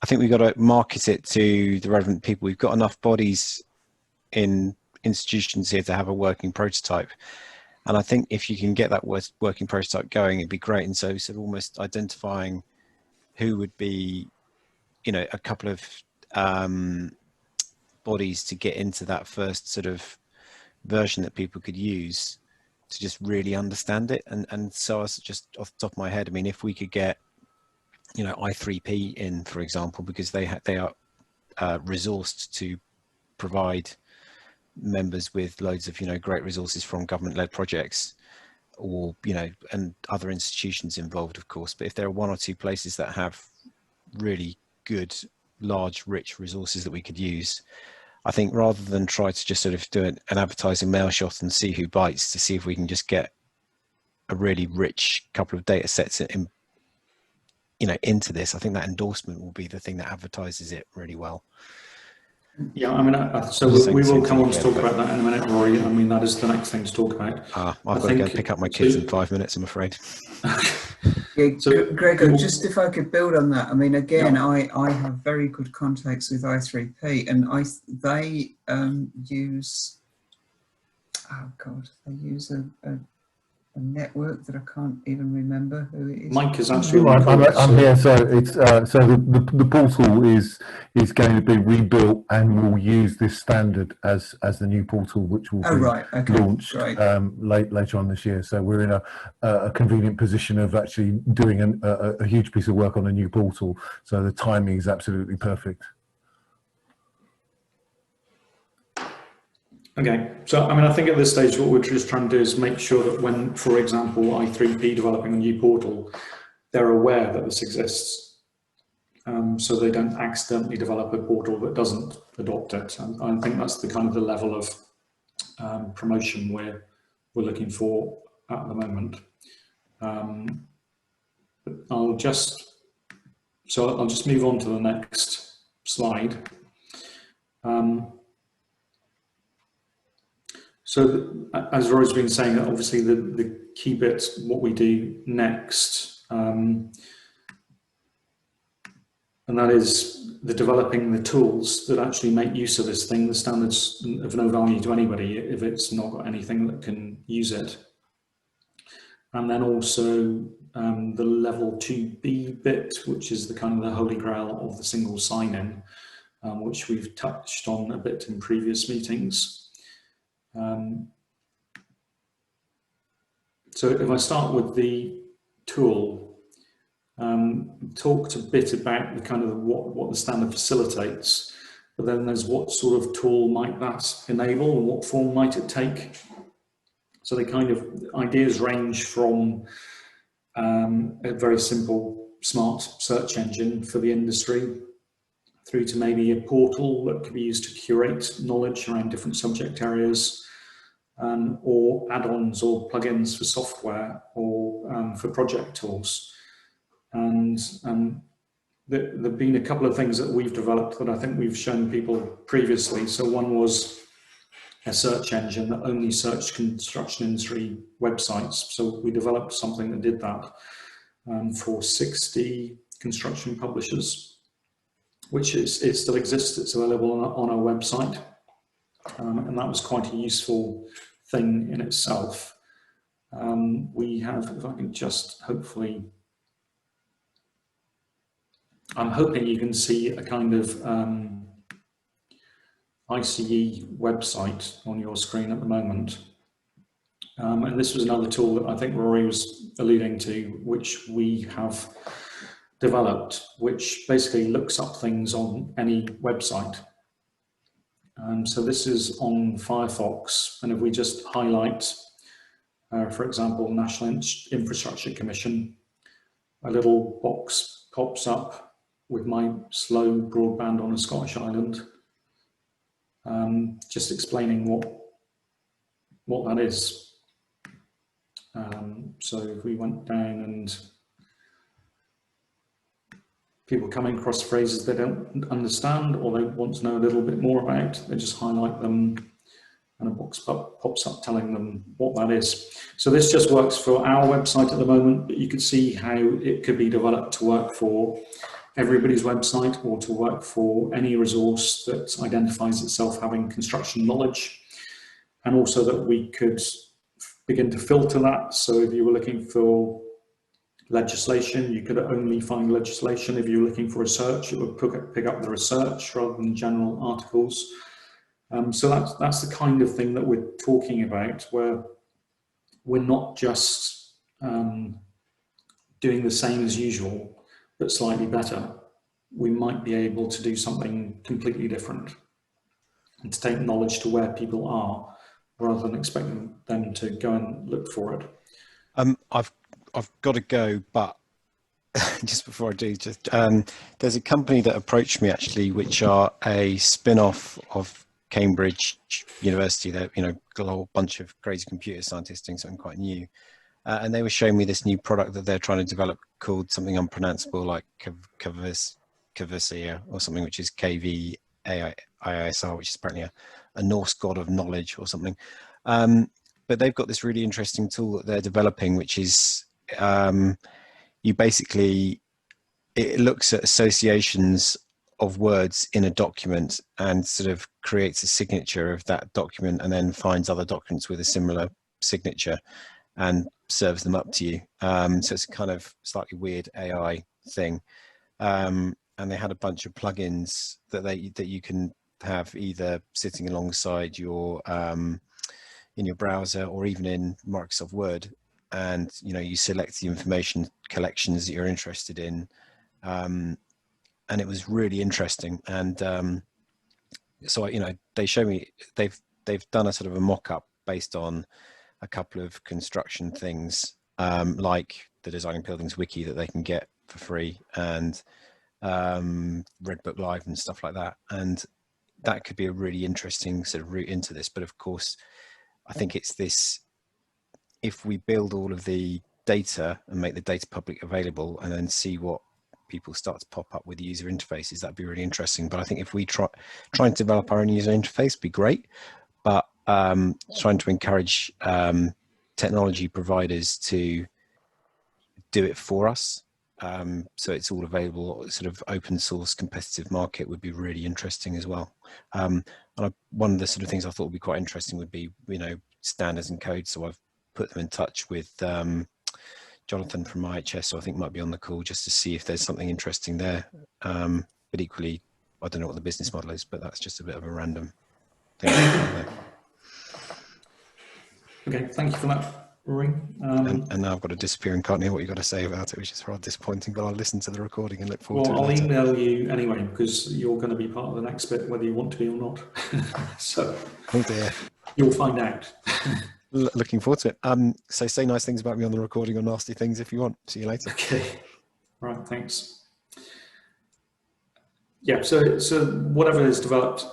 I think we've got to market it to the relevant people. We've got enough bodies in institutions here to have a working prototype. And I think if you can get that working prototype going, it'd be great. And so sort of almost identifying who would be, you know, a couple of bodies to get into that first sort of version that people could use to just really understand it. And so I was just off the top of my head, I mean, if we could get, you know, I3P in, for example, because they are resourced to provide members with loads of, you know, great resources from government-led projects, or, you know, and other institutions involved, of course. But if there are one or two places that have really good, large, rich resources that we could use, I think rather than try to just sort of do an advertising mail shot and see who bites, to see if we can just get a really rich couple of data sets in into this, I think that endorsement will be the thing that advertises it really well. Yeah, I mean, so we will come on to talk about that in a minute, Rory. I mean, that is the next thing to talk about. I've got to go pick up my kids in 5 minutes, I'm afraid. Yeah, So Gregor, just if I could build on that, I mean, again, I have very good contacts with i3P, and they use, oh God, they use a network that I can't even remember who it is. Mike is actually on I'm here, so it's so the portal is going to be rebuilt, and we'll use this standard as the new portal, which will be launched later on this year. So we're in a convenient position of actually doing a huge piece of work on a new portal. So the timing is absolutely perfect. Okay, so I mean, I think at this stage what we're just trying to do is make sure that when, for example, i3P developing a new portal, they're aware that this exists, so they don't accidentally develop a portal that doesn't adopt it. And I think that's the kind of the level of promotion we're looking for at the moment. I'll just move on to the next slide. So as Rory's been saying, obviously the key bit, what we do next, and that is the developing the tools that actually make use of this thing. The standard's of no value to anybody if it's not got anything that can use it. And then also the level 2B bit, which is the kind of the holy grail of the single sign-in, which we've touched on a bit in previous meetings. So if I start with the tool, talked a bit about the kind of what the standard facilitates, but then there's what sort of tool might that enable and what form might it take. So the kind of ideas range from a very simple smart search engine for the industry through to maybe a portal that could be used to curate knowledge around different subject areas, or add-ons or plugins for software or for project tools. And there've been a couple of things that we've developed that I think we've shown people previously. So one was a search engine that only searched construction industry websites. So we developed something that did that for 60 construction publishers, which it still exists. It's available on our website. And that was quite a useful thing in itself. We have, if I can just hopefully, I'm hoping you can see a kind of ICE website on your screen at the moment. And this was another tool that I think Rory was alluding to, which we have developed, which basically looks up things on any website. So this is on Firefox, and if we just highlight, for example, National Infrastructure Commission, a little box pops up with my slow broadband on a Scottish island, just explaining what that is. So if we went down and people coming across phrases they don't understand or they want to know a little bit more about, they just highlight them and a box pops up telling them what that is. So this just works for our website at the moment, but you could see how it could be developed to work for everybody's website or to work for any resource that identifies itself having construction knowledge, and also that we could begin to filter that. So if you were looking for legislation, you could only find legislation. If you're looking for research, it would pick up the research rather than general articles. So that's the kind of thing that we're talking about, where we're not just doing the same as usual, but slightly better. We might be able to do something completely different and to take knowledge to where people are, rather than expecting them to go and look for it. I've got to go, but just before I do, just there's a company that approached me actually, which are a spin-off of Cambridge University. They're got a whole bunch of crazy computer scientists doing something quite new, and they were showing me this new product that they're trying to develop called something unpronounceable, like Kavisia or something, which is KVAISR, which is apparently a Norse god of knowledge or something. But they've got this really interesting tool that they're developing, which is you basically, it looks at associations of words in a document and sort of creates a signature of that document, and then finds other documents with a similar signature and serves them up to you. So it's a kind of slightly weird AI thing. And they had a bunch of plugins that you can have either sitting alongside your in your browser or even in Microsoft Word, and you select the information collections that you're interested in. And it was really interesting. And so they show me they've done a sort of a mock-up based on a couple of construction things, like the Designing Buildings wiki that they can get for free, and Redbook Live and stuff like that. And that could be a really interesting sort of route into this. But of course, I think it's this, if we build all of the data and make the data public available and then see what people start to pop up with the user interfaces, that'd be really interesting. But I think if we try and develop our own user interface, be great. But trying to encourage technology providers to do it for us, so it's all available, sort of open source competitive market, would be really interesting as well. And one of the sort of things I thought would be quite interesting would be, standards and codes. So I've put them in touch with Jonathan from IHS, so I think might be on the call, just to see if there's something interesting there. But equally, I don't know what the business model is, but that's just a bit of a random thing. Okay, thank you for that, Rory. And now I've got to disappear and can't hear what you've got to say about it, which is rather disappointing, but I'll listen to the recording and look forward to it. Well, I'll later. email you anyway, because you're going to be part of the next bit, whether you want to be or not. So, oh dear. You'll find out. Looking forward to it. So say nice things about me on the recording, or nasty things if you want. See you later. Okay. Right, thanks. Yeah, so whatever is developed,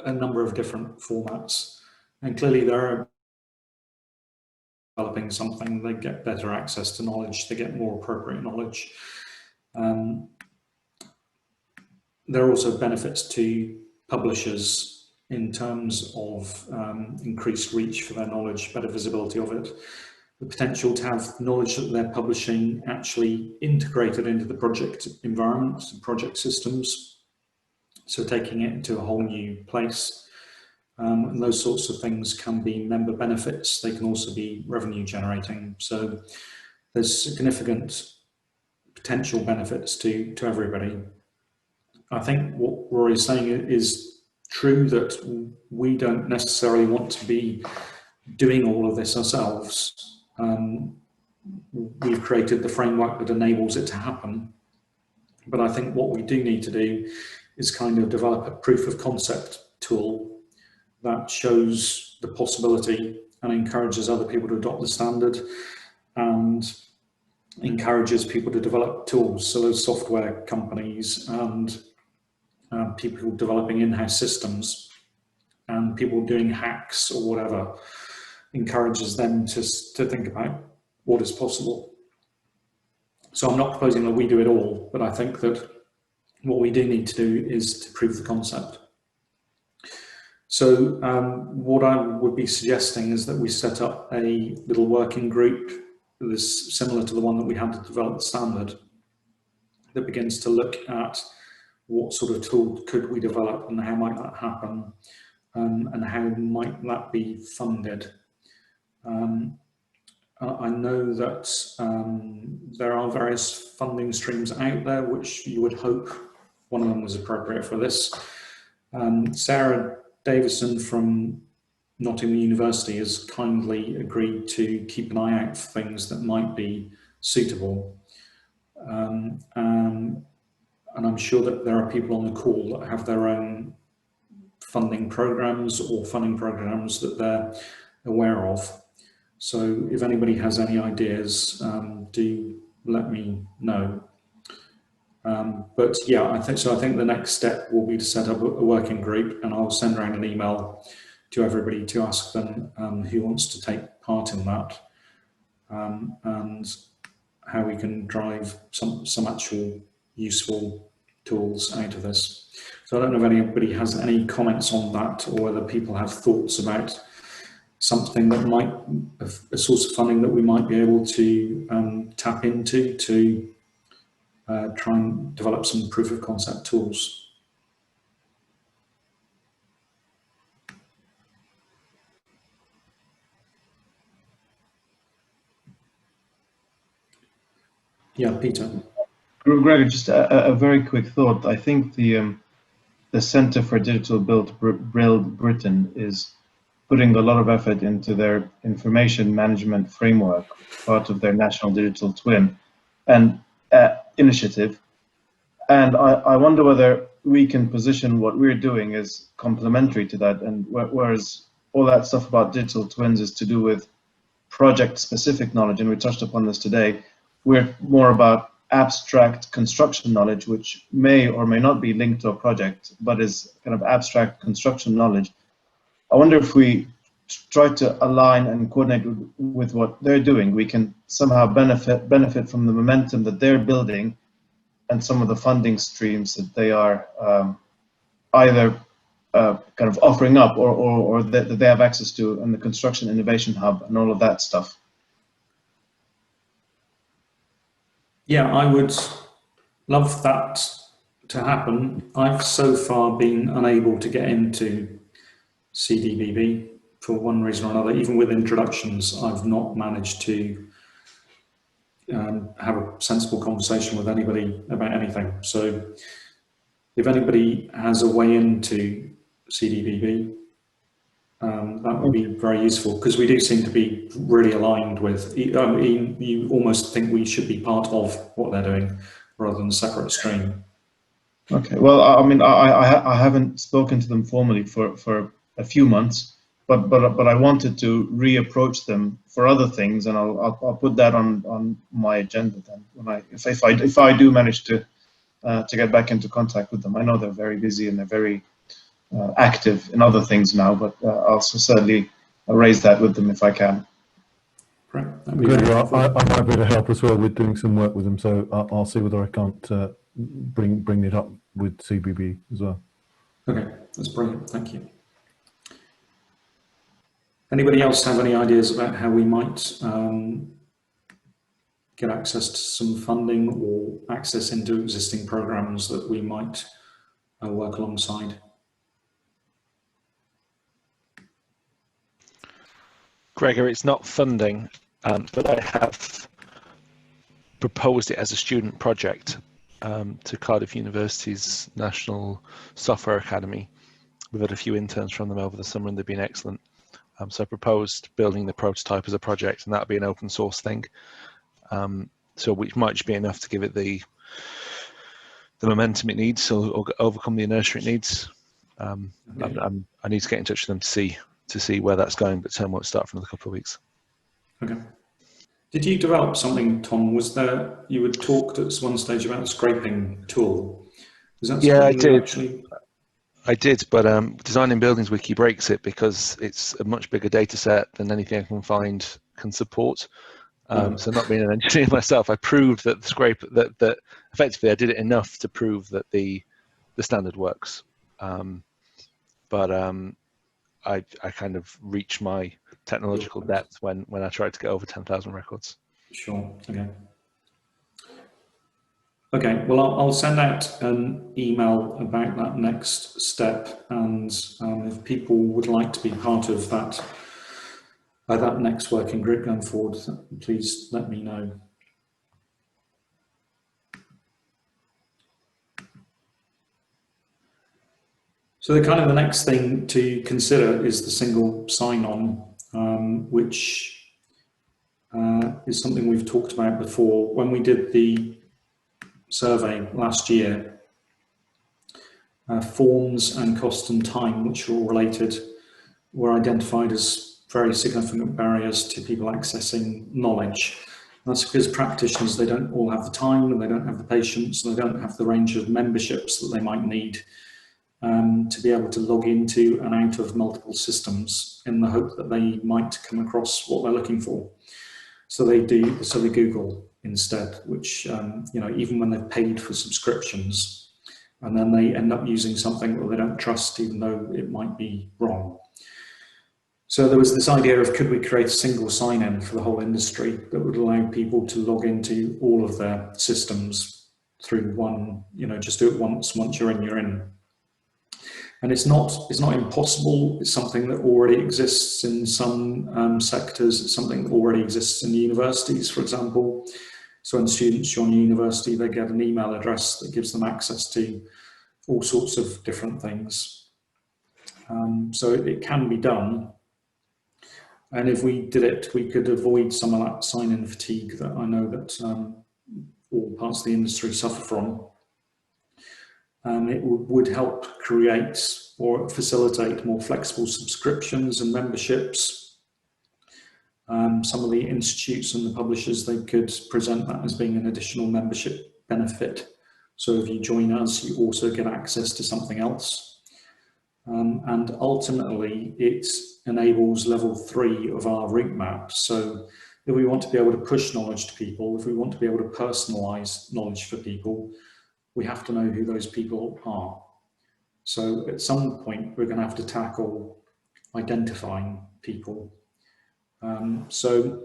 a number of different formats, and clearly they're developing something, they get better access to knowledge, they get more appropriate knowledge. There are also benefits to publishers in terms of increased reach for their knowledge, better visibility of it, the potential to have knowledge that they're publishing actually integrated into the project environment and project systems, so taking it into a whole new place. And those sorts of things can be member benefits. They can also be revenue generating. So there's significant potential benefits to everybody. I think what Rory's saying is true, that we don't necessarily want to be doing all of this ourselves. We've created the framework that enables it to happen. But I think what we do need to do is kind of develop a proof of concept tool that shows the possibility and encourages other people to adopt the standard and encourages people to develop tools. So those software companies and people developing in-house systems and people doing hacks or whatever, encourages them to think about what is possible. So I'm not proposing that we do it all, but I think that what we do need to do is to prove the concept. So what I would be suggesting is that we set up a little working group that is similar to the one that we had to develop the standard, that begins to look at what sort of tool could we develop and how might that happen, and how might that be funded. I know that there are various funding streams out there, which you would hope one of them was appropriate for this. Sarah Davison from Nottingham University has kindly agreed to keep an eye out for things that might be suitable. And I'm sure that there are people on the call that have their own funding programs or funding programs that they're aware of. So if anybody has any ideas, do let me know. But yeah, I think the next step will be to set up a working group, and I'll send around an email to everybody to ask them who wants to take part in that, and how we can drive some actual useful tools out of this. So I don't know if anybody has any comments on that, or whether people have thoughts about something that might, a source of funding that we might be able to tap into to try and develop some proof of concept tools. Yeah, Peter. Gregor, just a very quick thought. I think the Centre for Digital Build Britain is putting a lot of effort into their information management framework, part of their National Digital Twin and initiative. And I wonder whether we can position what we're doing as complementary to that, and whereas all that stuff about digital twins is to do with project-specific knowledge, and we touched upon this today, we're more about abstract construction knowledge, which may or may not be linked to a project, but is kind of abstract construction knowledge. I wonder if we try to align and coordinate with what they're doing, we can somehow benefit from the momentum that they're building and some of the funding streams that they are either kind of offering up or that they have access to in the Construction Innovation Hub and all of that stuff. Yeah, I would love that to happen. I've so far been unable to get into CDBB for one reason or another. Even with introductions, I've not managed to have a sensible conversation with anybody about anything. So if anybody has a way into CDBB, that would be very useful, because we do seem to be really aligned with, you almost think we should be part of what they're doing rather than a separate stream. Okay, well, I mean, I haven't spoken to them formally for a few months, but I wanted to reapproach them for other things, and I'll put that on my agenda then when if I do manage to get back into contact with them. I know they're very busy and they're very active in other things now, but I'll certainly raise that with them if I can. Great. I might be able to help as well with doing some work with them, so I'll see whether I can't bring it up with CBB as well. Okay, that's brilliant. Thank you. Anybody else have any ideas about how we might get access to some funding or access into existing programs that we might work alongside? Gregor, it's not funding, but I have proposed it as a student project to Cardiff University's National Software Academy. We've had a few interns from them over the summer and they've been excellent. So I proposed building the prototype as a project, and that would be an open source thing. So which might just be enough to give it the momentum it needs, or overcome the inertia it needs. Okay. I need to get in touch with them to see where that's going, but term won't start for another couple of weeks. Okay. Did you develop something, Tom? Was there, you had talked at one stage about a scraping tool. Was that yeah, I did. Actually... I did, but Designing Buildings Wiki breaks it because it's a much bigger data set than anything I can find can support. So not being an engineer myself, I proved that that effectively I did it enough to prove that the standard works. But I kind of reached my technological depth when I tried to get over 10,000 records. Sure. Okay. Okay. Well, I'll send out an email about that next step, and if people would like to be part of that next working group going forward, please let me know. So the next thing to consider is the single sign-on, which is something we've talked about before. When we did the survey last year, forms and cost and time, which are all related, were identified as very significant barriers to people accessing knowledge. And that's because practitioners, they don't all have the time, and they don't have the patience, and they don't have the range of memberships that they might need. to be able to log into and out of multiple systems in the hope that they might come across what they're looking for. So they Google instead, which, you know, even when they've paid for subscriptions, and then they end up using something that they don't trust, even though it might be wrong. So there was this idea of, could we create a single sign-in for the whole industry that would allow people to log into all of their systems through one, you know, just do it once you're in, you're in. And it's not impossible. It's something that already exists in some sectors. It's something that already exists in universities, for example. So when students join university, they get an email address that gives them access to all sorts of different things. So it can be done. And if we did it, we could avoid some of that sign-in fatigue that I know that all parts of the industry suffer from. It would help create or facilitate more flexible subscriptions and memberships. Some of the institutes and the publishers, they could present that as being an additional membership benefit. So if you join us, you also get access to something else. And ultimately, it enables level 3 of our route map. So if we want to be able to push knowledge to people, if we want to be able to personalize knowledge for people, we have to know who those people are. So at some point, we're going to have to tackle identifying people. So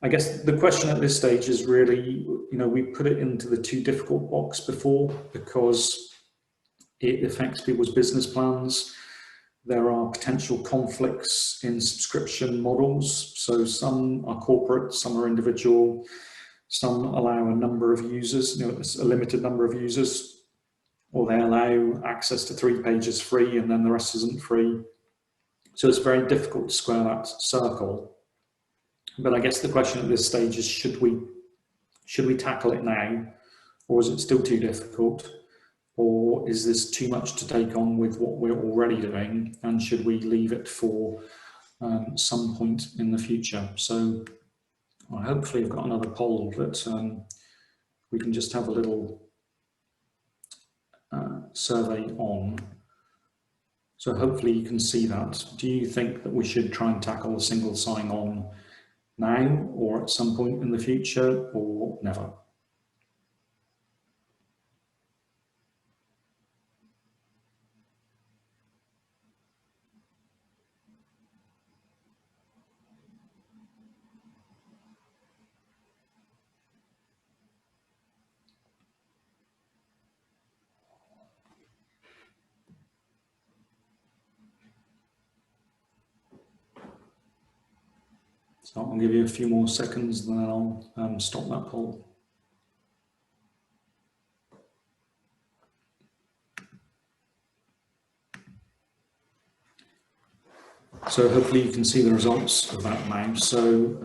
I guess the question at this stage is really, you know, we put it into the too difficult box before because it affects people's business plans. There are potential conflicts in subscription models. So some are corporate, some are individual. Some allow a number of users, you know, a limited number of users, or they allow access to 3 pages free and then the rest isn't free. So it's very difficult to square that circle. But I guess the question at this stage is, should we tackle it now, or is it still too difficult? Or is this too much to take on with what we're already doing, and should we leave it for some point in the future? So hopefully I've got another poll that we can just have a little survey on. So hopefully you can see that. Do you think that we should try and tackle a single sign-on now, or at some point in the future, or never? So I'll give you a few more seconds and then I'll stop that poll. So hopefully you can see the results of that now. So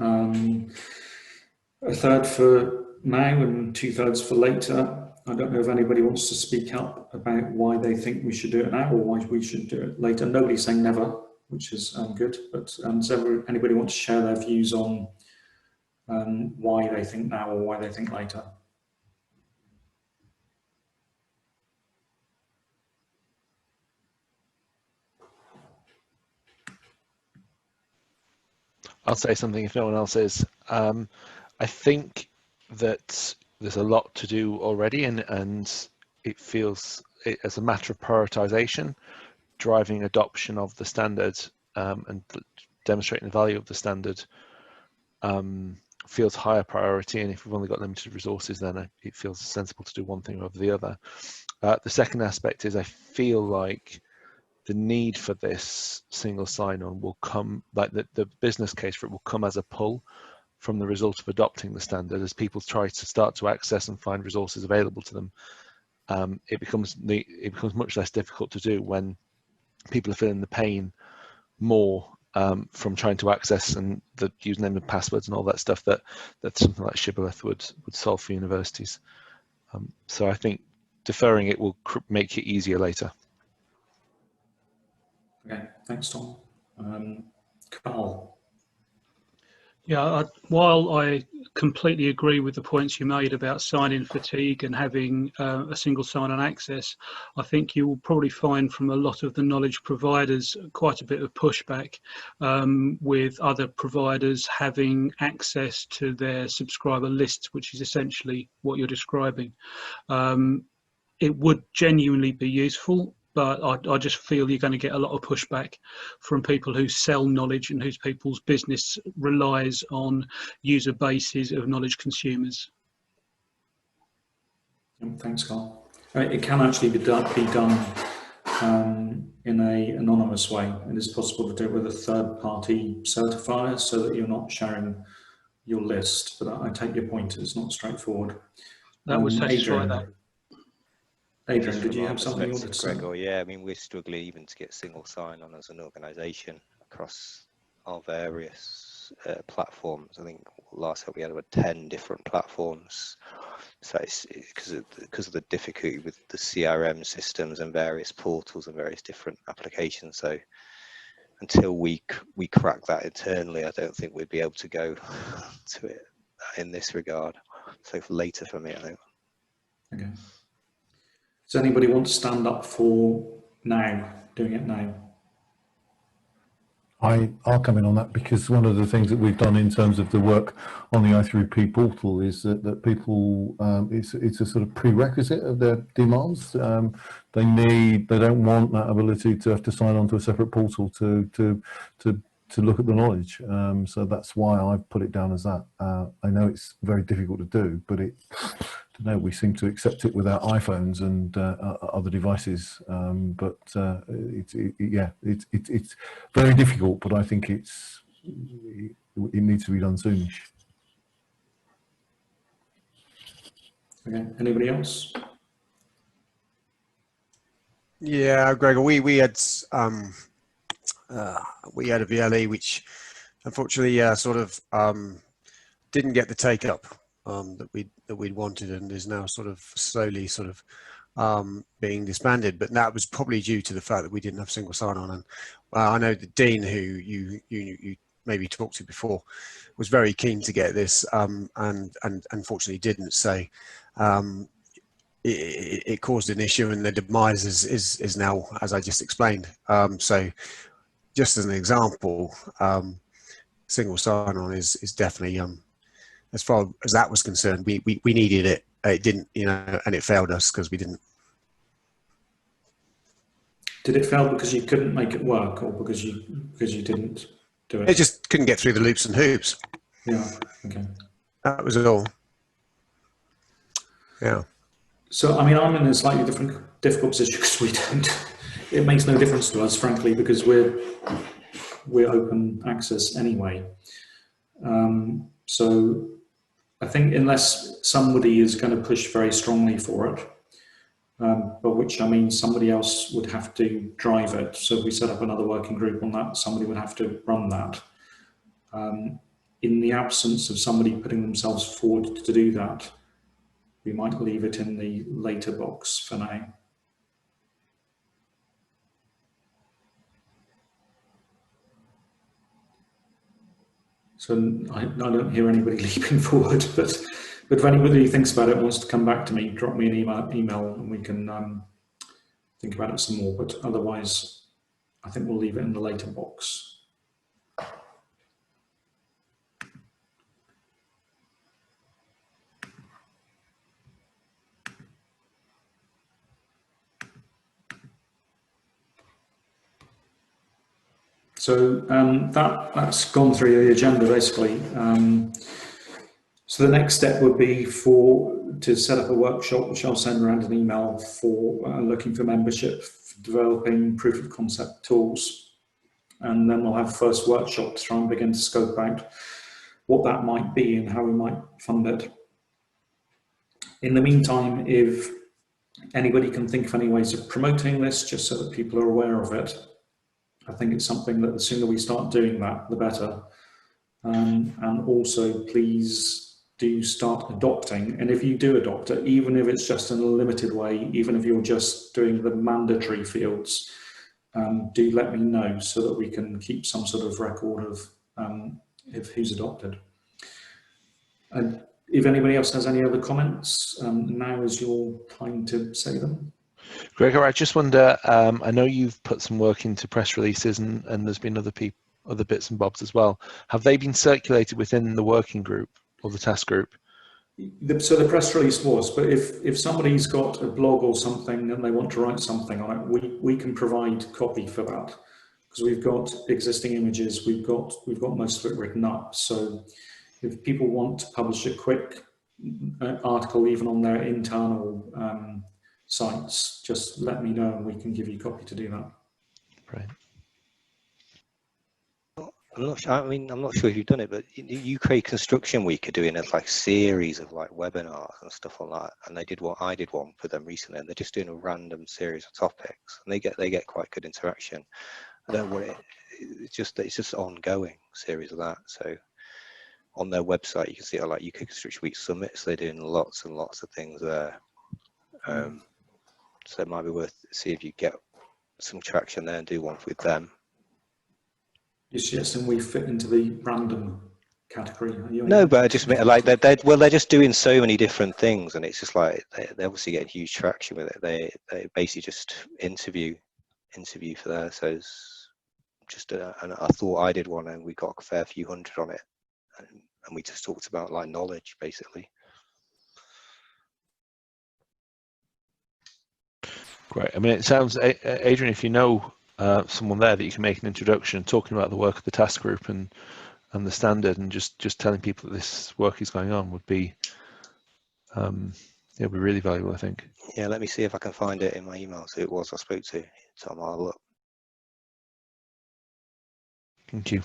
a third for now and 2/3 for later. I don't know if anybody wants to speak up about why they think we should do it now or why we should do it later. Nobody's saying never, which is good, but does anybody want to share their views on why they think now or why they think later? I'll say something if no one else is. I think that there's a lot to do already, and it feels as a matter of prioritization, driving adoption of the standard and demonstrating the value of the standard feels higher priority. And if we've only got limited resources, then it feels sensible to do one thing over the other. The second aspect is I feel like the need for this single sign-on will come, like the business case for it will come as a pull from the result of adopting the standard. As people try to start to access and find resources available to them, it becomes much less difficult to do when people are feeling the pain more from trying to access and the username and passwords and all that stuff that something like Shibboleth would solve for universities. So I think deferring it will make it easier later. Okay, thanks, Tom. Carl. Yeah, while I completely agree with the points you made about sign-in fatigue and having a single sign-on access. I think you will probably find from a lot of the knowledge providers quite a bit of pushback with other providers having access to their subscriber lists, which is essentially what you're describing. It would genuinely be useful, but I just feel you're going to get a lot of pushback from people who sell knowledge and whose people's business relies on user bases of knowledge consumers. Thanks, Carl. It can actually be done in an anonymous way. It is possible to do it with a third-party certifier so that you're not sharing your list, but I take your point, it's not straightforward. That would satisfy that. Adrian, did you have something you wanted to say? Gregor, yeah, I mean, we're struggling even to get single sign-on as an organisation across our various platforms. I think last time we had about 10 different platforms. So it's because of the difficulty with the CRM systems and various portals and various different applications. So until we crack that internally, I don't think we'd be able to go to it in this regard. So for later for me, I think. Okay. Does anybody want to stand up for doing it now? I'll come in on that, because one of the things that we've done in terms of the work on the i3P portal is that people, it's a sort of prerequisite of their demands. They don't want that ability to have to sign on to a separate portal to look at the knowledge. So that's why I've put it down as that. I know it's very difficult to do, but we seem to accept it with our iPhones and other devices. It's very difficult, but I think it needs to be done soonish. Okay, anybody else? Yeah, Gregor, we had a VLE which unfortunately didn't get the take up that we'd wanted, and is now slowly being disbanded. But that was probably due to the fact that we didn't have single sign-on. And I know that Dean, who you maybe talked to before, was very keen to get this, and unfortunately didn't. So it caused an issue, and the demise is now, as I just explained. So just as an example, single sign-on is definitely, as far as that was concerned, we needed it. It didn't, and it failed us because we didn't. Did it fail because you couldn't make it work, or because you didn't do it? It just couldn't get through the loops and hoops. Yeah. Okay. That was all. Yeah. So I mean, I'm in a slightly difficult position because we don't. It makes no difference to us, frankly, because we're open access anyway. So I think unless somebody is going to push very strongly for it, by which I mean somebody else would have to drive it. So if we set up another working group on that, somebody would have to run that. In the absence of somebody putting themselves forward to do that, we might leave it in the later box for now. So I don't hear anybody leaping forward, but if anybody thinks about it and wants to come back to me, drop me an email and we can think about it some more. But otherwise, I think we'll leave it in the later box. So that's gone through the agenda basically. So the next step would be to set up a workshop, which I'll send around an email for looking for membership, for developing proof of concept tools. And then we'll have a first workshop to try and begin to scope out what that might be and how we might fund it. In the meantime, if anybody can think of any ways of promoting this, just so that people are aware of it, I think it's something that the sooner we start doing that, the better. And also, please do start adopting. And if you do adopt it, even if it's just in a limited way, even if you're just doing the mandatory fields, do let me know so that we can keep some sort of record of who's adopted. And if anybody else has any other comments, now is your time to say them. Gregor, I just wonder, I know you've put some work into press releases and there's been other bits and bobs as well. Have they been circulated within the working group or the task group? So the press release was, but if somebody's got a blog or something and they want to write something on it, we can provide copy for that, because we've got existing images, we've got most of it written up. So if people want to publish a quick article, even on their internal sites, just let me know and we can give you a copy to do that. Right. I'm not sure. I mean, I'm not sure if you've done it, but UK Construction Week are doing a like series of like webinars and stuff like that. And I did one for them recently, and they're just doing a random series of topics, and they get quite good interaction. I don't want it. It's just ongoing series of that. So on their website, you can see like UK Construction Week summits. They're doing lots and lots of things there. So it might be worth see if you get some traction there and do one with them. Yes, and we fit into the random category. No, but I just mean like they're just doing so many different things, and it's just like they obviously get huge traction with it. They basically just interview for that. So it's just I thought I did one, and we got a fair few hundred on it, and we just talked about like knowledge basically. Great. I mean, it sounds, Adrian, if you know someone there that you can make an introduction, talking about the work of the task group and the standard, and just telling people that this work is going on would be, it'll be really valuable, I think. Yeah, let me see if I can find it in my emails. Who it was I spoke to. Tom, I'll look. Thank you.